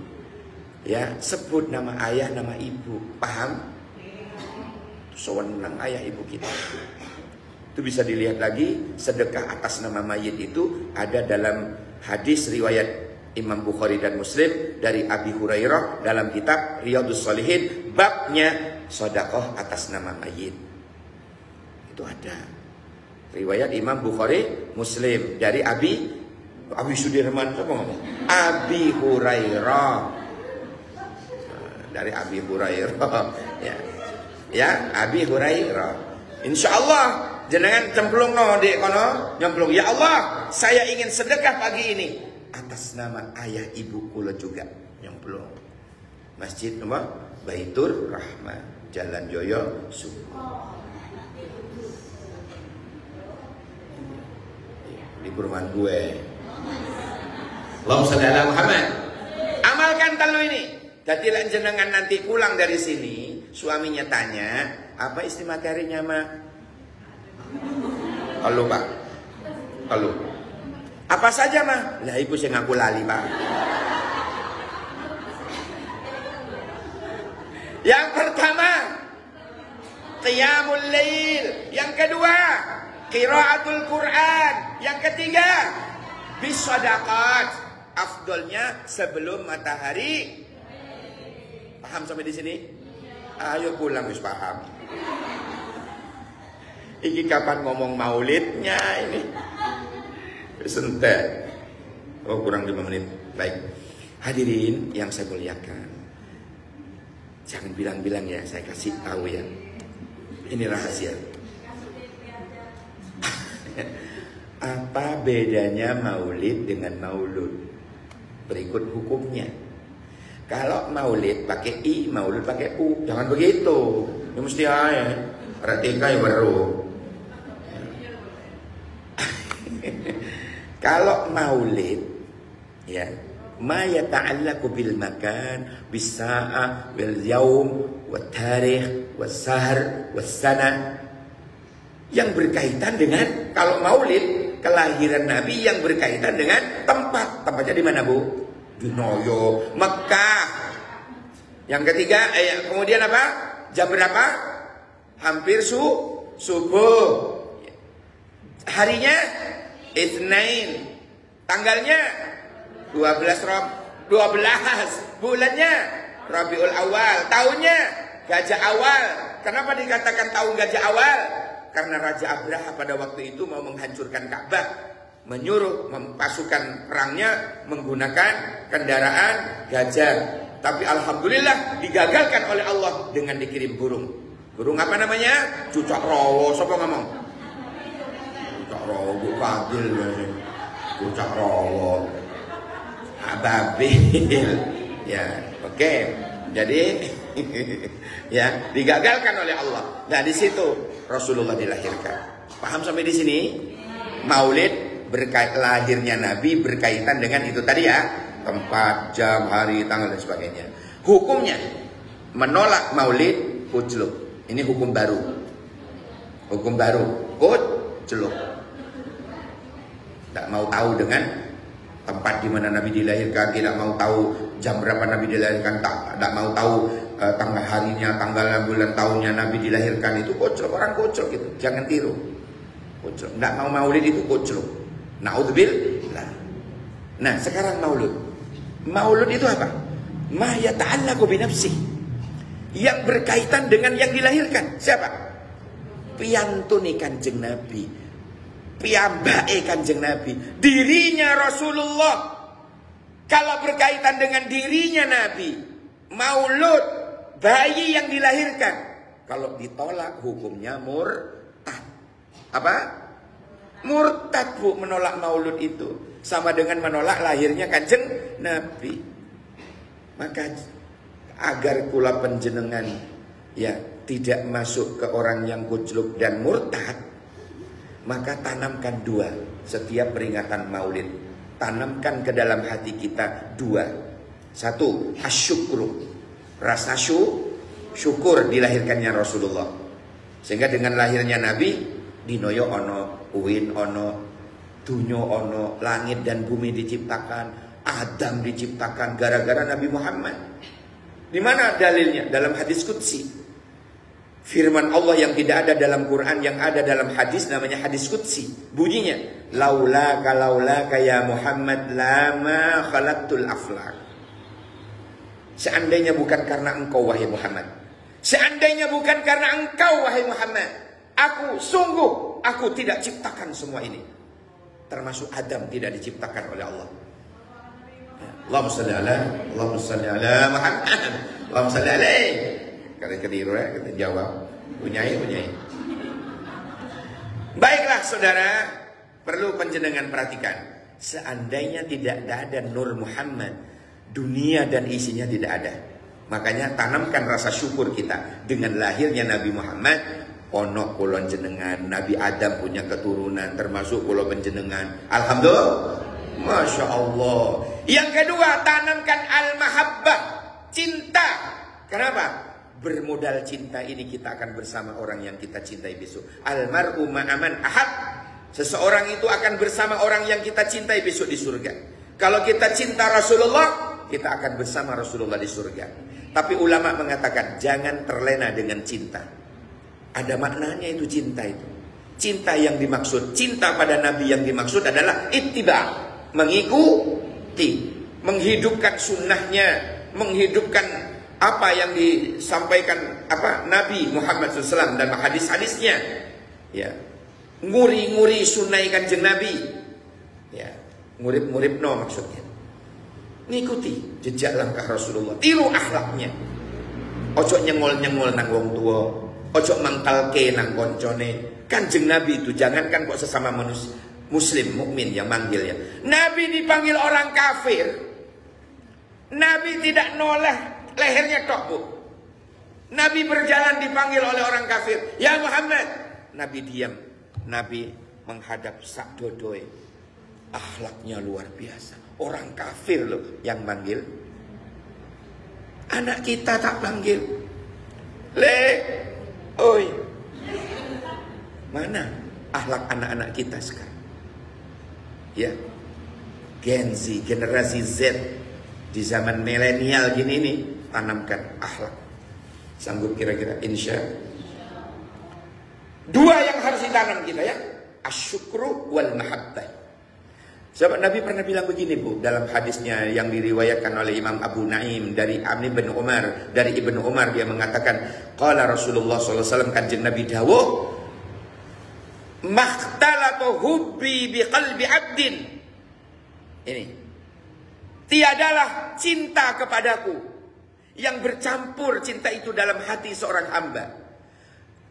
ya, sebut nama ayah, nama ibu, paham? Sewenang ayah ibu kita. Itu bisa dilihat lagi, sedekah atas nama mayit itu ada dalam hadis riwayat Imam Bukhari dan Muslim dari Abi Hurairah dalam kitab Riyadhus Shalihin, babnya sedekah atas nama mayit. Itu ada riwayat Imam Bukhari Muslim dari Abi Sudirman, siapa ngomong? Abi Hurairah. Dari Abi Hurairah. Ya, Abi Hurairah. Insyaallah jenengan cemplung no di kono, nyemplung. Ya Allah, saya ingin sedekah pagi ini atas nama ayah ibu kula juga, nyemplung. Masjid apa? Baitur Rahman, Jalan Joyo Suko. Di perumahan gue. Allahumma shalli ala Muhammad. Amalkan telu ini. Jadi jenengan nanti pulang dari sini, suaminya tanya, apa isi materinya, Mak? Halo Pak. Halo. Apa saja Mah? Lah ibu saya ngaku lali Pak. Yang pertama Qiyamul Lail. Yang kedua Qiraatul Quran. Yang ketiga bisadaqat. Afdolnya sebelum matahari. Paham sampai di sini? Ayo pulang wis paham. Iki kapan ngomong maulidnya ini? Sentek. Oh, kurang 5 menit. Baik. Hadirin yang saya muliakan. Jangan bilang-bilang ya, saya kasih tahu ya. Ini rahasia. Apa bedanya maulid dengan maulud? Berikut hukumnya. Kalau maulid pakai I, maulud pakai U. Jangan begitu. Ya mesti aja. Ratika ya baru. Kalau maulid, ya, ma yata'allaqu bil makan, bis sa'ah, bil yaum, wat tarikh, was sahr, was sana. Yang berkaitan dengan, kalau maulid, kelahiran Nabi yang berkaitan dengan tempat. Tempatnya di mana, Bu? Di Noyo, Mekah. Yang ketiga, kemudian apa? Jam berapa? Hampir subuh. Harinya Itsnain. Tanggalnya 12. Bulannya Rabiul Awal. Tahunnya Gajah Awal. Kenapa dikatakan tahun Gajah Awal? Karena Raja Abraha pada waktu itu mau menghancurkan Ka'bah, menyuruh pasukan perangnya menggunakan kendaraan gajah. Tapi alhamdulillah digagalkan oleh Allah dengan dikirim burung. Burung apa namanya? Cucak Rawo. Siapa ngomong? Cucak Rawo, Bu Fadil. Cucak Rawo. Ababil. Ya, oke. Jadi ya, digagalkan oleh Allah. Nah, di situ Rasulullah dilahirkan. Paham sampai di sini? Maulid lahirnya Nabi berkaitan dengan itu tadi ya, tempat, jam, hari, tanggal dan sebagainya. Hukumnya menolak maulid kucluk. Ini hukum baru. Hukum baru, kucluk. Tidak mau tahu dengan tempat di mana Nabi dilahirkan, tidak mau tahu jam berapa Nabi dilahirkan, tidak mau tahu tanggal harinya, tanggal bulan tahunnya Nabi dilahirkan. Itu kucluk, orang kucluk gitu. Jangan tiru. Kucluk. Tidak mau maulid itu kucluk. Na'udzubillah. Nah, sekarang maulud. Maulud itu apa? Ma yata'allaqu bi nafsi. Yang berkaitan dengan yang dilahirkan. Siapa? Piyantuni Kanjeng Nabi. Piyambake Kanjeng Nabi. Dirinya Rasulullah. Kalau berkaitan dengan dirinya Nabi, maulud, bayi yang dilahirkan. Kalau ditolak hukumnya murtad. Apa? Murtad, Bu, menolak maulud itu. Sama dengan menolak lahirnya Kanjeng Nabi. Maka agar kula panjenengan ya tidak masuk ke orang yang kucluk dan murtad, maka tanamkan dua setiap peringatan maulid. Tanamkan ke dalam hati kita dua. Satu, asyukru. Rasa syukur dilahirkannya Rasulullah. Sehingga dengan lahirnya Nabi, dinoyo ono, uwin ono, dunyo ono, langit dan bumi diciptakan, Adam diciptakan gara-gara Nabi Muhammad. Di mana dalilnya? Dalam hadis qudsi. Firman Allah yang tidak ada dalam Quran, yang ada dalam hadis, namanya hadis qudsi. Bunyinya, laulaka ya Muhammad lama khalaqtul aflak. Seandainya bukan karena engkau wahai Muhammad, seandainya bukan karena engkau wahai Muhammad, aku tidak ciptakan semua ini. Termasuk Adam tidak diciptakan oleh Allah. Allahumma salli ala Muhammad. Allahumma salli alaihi. Kalau keliru ya, kita jawab. Punyai. Baiklah saudara, perlu panjenengan perhatikan. Seandainya tidak ada Nur Muhammad, dunia dan isinya tidak ada. Makanya tanamkan rasa syukur kita dengan lahirnya Nabi Muhammad. Ono kulon jenengan, Nabi Adam punya keturunan, termasuk kulon penjenengan. Alhamdulillah, Masya Allah. Yang kedua, tanamkan al-mahabbah, cinta. Kenapa? Bermodal cinta ini kita akan bersama orang yang kita cintai besok. Almar'u ma'aman ahad. Seseorang itu akan bersama orang yang kita cintai besok di surga. Kalau kita cinta Rasulullah, kita akan bersama Rasulullah di surga. Tapi ulama mengatakan jangan terlena dengan cinta. Ada maknanya itu cinta itu. Cinta yang dimaksud, cinta pada Nabi yang dimaksud adalah ittiba, mengikuti, menghidupkan sunnahnya, menghidupkan apa yang disampaikan Nabi Muhammad SAW dan hadis-hadisnya, ya, nguri-nguri sunai kanjeng Nabi, ya, ngurip-ngurip no maksudnya, ngikuti jejak langkah Rasulullah, tiru akhlaknya, ojo nyengol-nyengol nang wong tua, ojo mangkalke nang koncone. Kanjeng Nabi itu jangankan kok sesama manusia Muslim mukmin yang manggil ya, Nabi dipanggil orang kafir, Nabi tidak noleh lehernya tok, Bu. Nabi berjalan dipanggil oleh orang kafir, ya Muhammad. Nabi diam. Nabi menghadap sak dodoe. Akhlaknya luar biasa. Orang kafir loh yang manggil. Anak kita tak panggil. Oi. Mana akhlak anak-anak kita sekarang? Ya. Gen Z, generasi Z di zaman milenial gini nih, tanamkan akhlak. Sanggup kira-kira? Insya. Dua yang harus ditanam kita ya, asyukru wal mahabbah. Sahabat Nabi pernah bilang begini, Bu, dalam hadisnya yang diriwayatkan oleh Imam Abu Naim dari Ibnu Umar, dari Ibnu Umar, dia mengatakan, qala Rasulullah SAW, kanjeng Nabi dawuh, makhtalatu hubbi biqalbi abdin. Ini, tiadalah cinta kepadaku yang bercampur cinta itu dalam hati seorang hamba,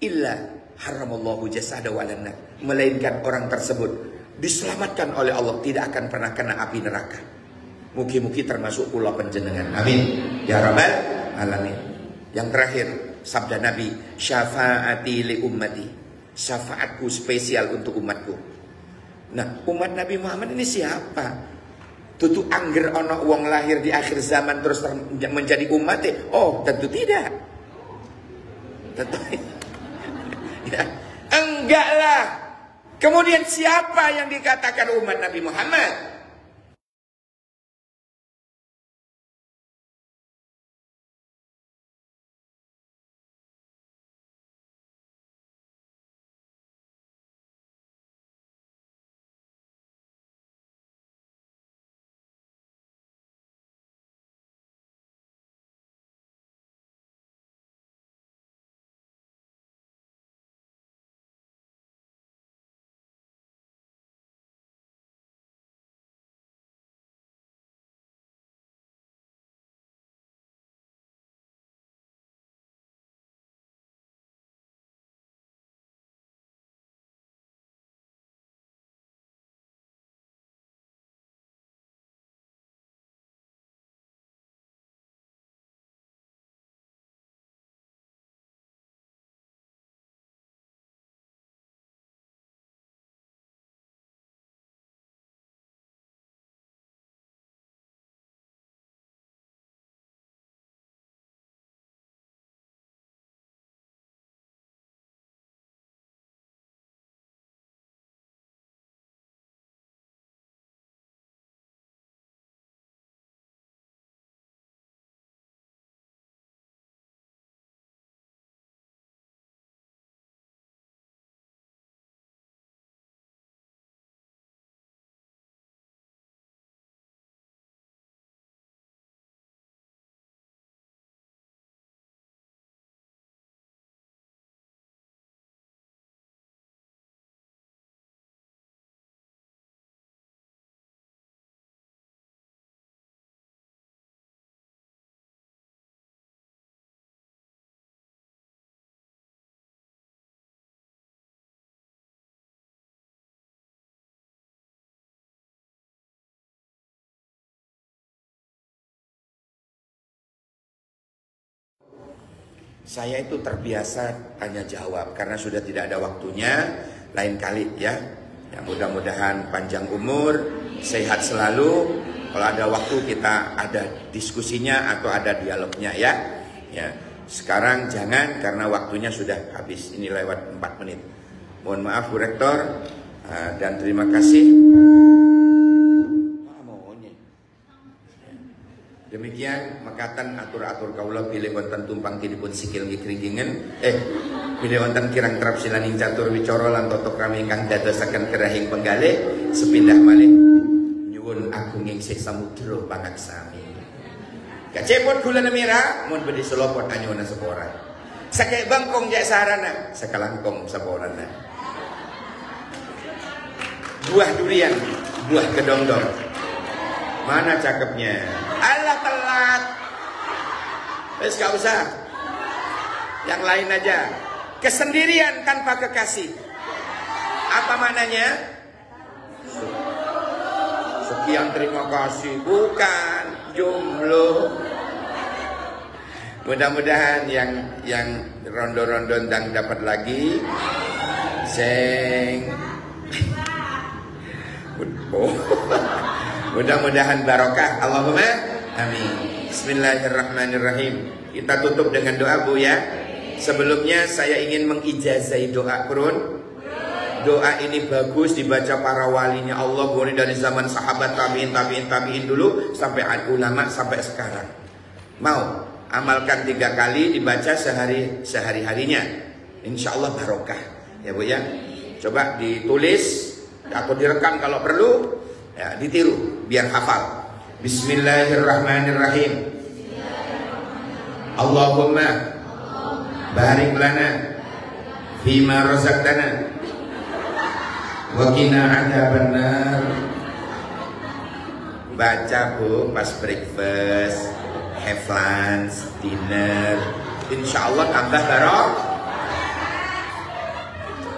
illa haramallahu jasada walannar, melainkan orang tersebut diselamatkan oleh Allah, tidak akan pernah kena api neraka. Mugi-mugi termasuk kula panjenengan. Amin ya rabbal alamin. Yang terakhir sabda Nabi, syafaati li ummati, syafaatku spesial untuk umatku. Nah, umat Nabi Muhammad ini siapa? Tutu angger ono wong lahir di akhir zaman terus menjadi umat? Oh, tentu tidak. Tentu ya, enggak lah. Kemudian siapa yang dikatakan umat Nabi Muhammad? Saya itu terbiasa tanya jawab karena sudah tidak ada waktunya. Lain kali ya. Ya, mudah-mudahan panjang umur, sehat selalu. Kalau ada waktu kita ada diskusinya atau ada dialognya ya. Ya. Sekarang jangan karena waktunya sudah habis. Ini lewat 4 menit. Mohon maaf Bu Rektor dan terima kasih. Demikian mekatan atur-atur kaula pilih wonten tumpang tinipun sikil ngikringingen pilih wonten kirang trap silaning catur wicara lan totok kami ingkang dadosaken kerahing penggalih sepindah malih nyuwun agunging sih samudra pangaksami Kacepot gula merah, mun bedi selopot anyona seporan. Sakay bangkong jak sarana, sakalangkong seporana. Buah durian, buah kedongdong. Mana cakepnya? Alah telat. Wes gak usah. Yang lain aja. Kesendirian tanpa kekasih. Apa maknanya? Sekian terima kasih. Bukan jomblo. Mudah-mudahan yang rondo-rondo ndang dapat lagi. Seng. Mudah-mudahan barokah. Allahumma amin. Bismillahirrahmanirrahim. Kita tutup dengan doa, Bu, ya. Sebelumnya saya ingin mengijazai doa, Kurun. Doa ini bagus dibaca para walinya Allah, mulai dari zaman sahabat, tabiin dulu sampai ulama sampai sekarang. Mau amalkan 3 kali dibaca sehari-harinya. Insya Allah barokah, ya Bu, ya. Coba ditulis atau direkam kalau perlu, ya, ditiru biar hafal. Bismillahirrahmanirrahim. Allahumma barik lana fima razaqtana wa qina adzabannar. Baca, Bu, pas breakfast, have lunch, dinner. Insya Allah tambah barokah.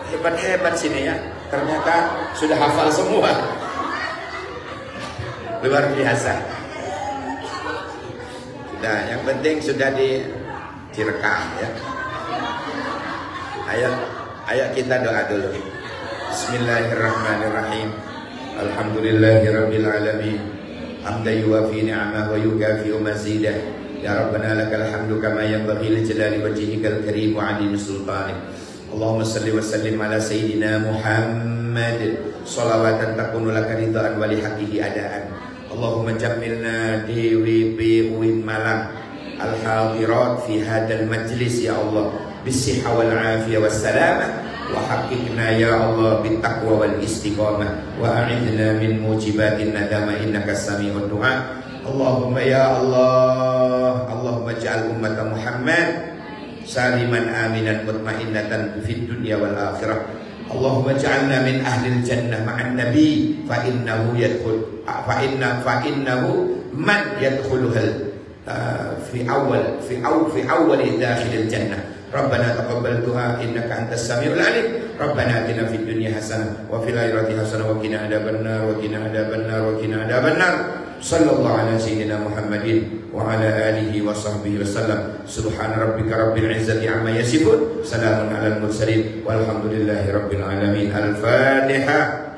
Hebat-hebat sini ya. Ternyata sudah hafal semua. Luar biasa. Nah, yang penting sudah direkam, ya. Ayo kita doa dulu. Bismillahirrahmanirrahim. Alhamdulillahirabbil alamin. Hamdan yuwafi ni'amahu wa yukafi'u mazidah. Ya Rabbana lakal hamdu kama yanbaghi li jalali wajhikal karim wa 'azimi sultanik. Allahumma salli wa sallim ala sayyidina Muhammad salawatan takunu laka ridhaan wa li haqqihi adaan. Allahumma jammilna diwi biwin malam al-hadirat fi hadal majlis ya Allah bisihha wal afiyah was salamah wa haqiqna ya Allah bittaqwa wal istiqamah wa a'idna min mujibatin nadama innaka sami'ud du'a. Allahumma ya Allah, Allahumma ja'al ummata Muhammad saliman aminan mutmainnatan fid dunya wal akhirah. Allahumma ja'alna min ahlil jannah ma'an nabi fa innahu man yadkhuluhal fi awwal dakhilil jannah. Rabbana taqabbal du'a innaka antas samiul alim. Rabbana atina fid dunya hasanah wa fil akhirati hasanah wa qina adzabannar wa qina adzabannar wa qina adzabannar. Sallallahu ala sayyidina Muhammadin wa ala alihi wa sahbihi wasallam. Subhana rabbika rabbil izzati amma yasifun. Salamun alal mursalin walhamdulillahi rabbil alamin. Al-Fatihah.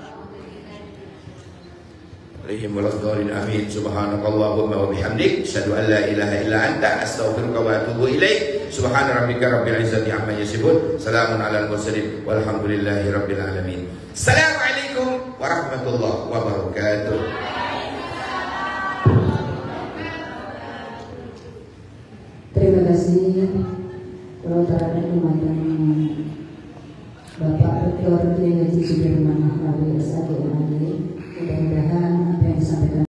Alaihim waladhdallin amin. Subhanakallahumma wa bihamdik asyhadu an la ilaha illa anta astaghfiruka wa atubu ilaik. Subhana rabbika rabbil izzati amma yasifun. Salamun alal mursalin walhamdulillahi rabbil alamin. Assalamualaikum warahmatullahi wabarakatuh. Terima kasih kepada Bapak Dr. Haji Sudirman Ahmad Mudah-mudahan apa yang disampaikan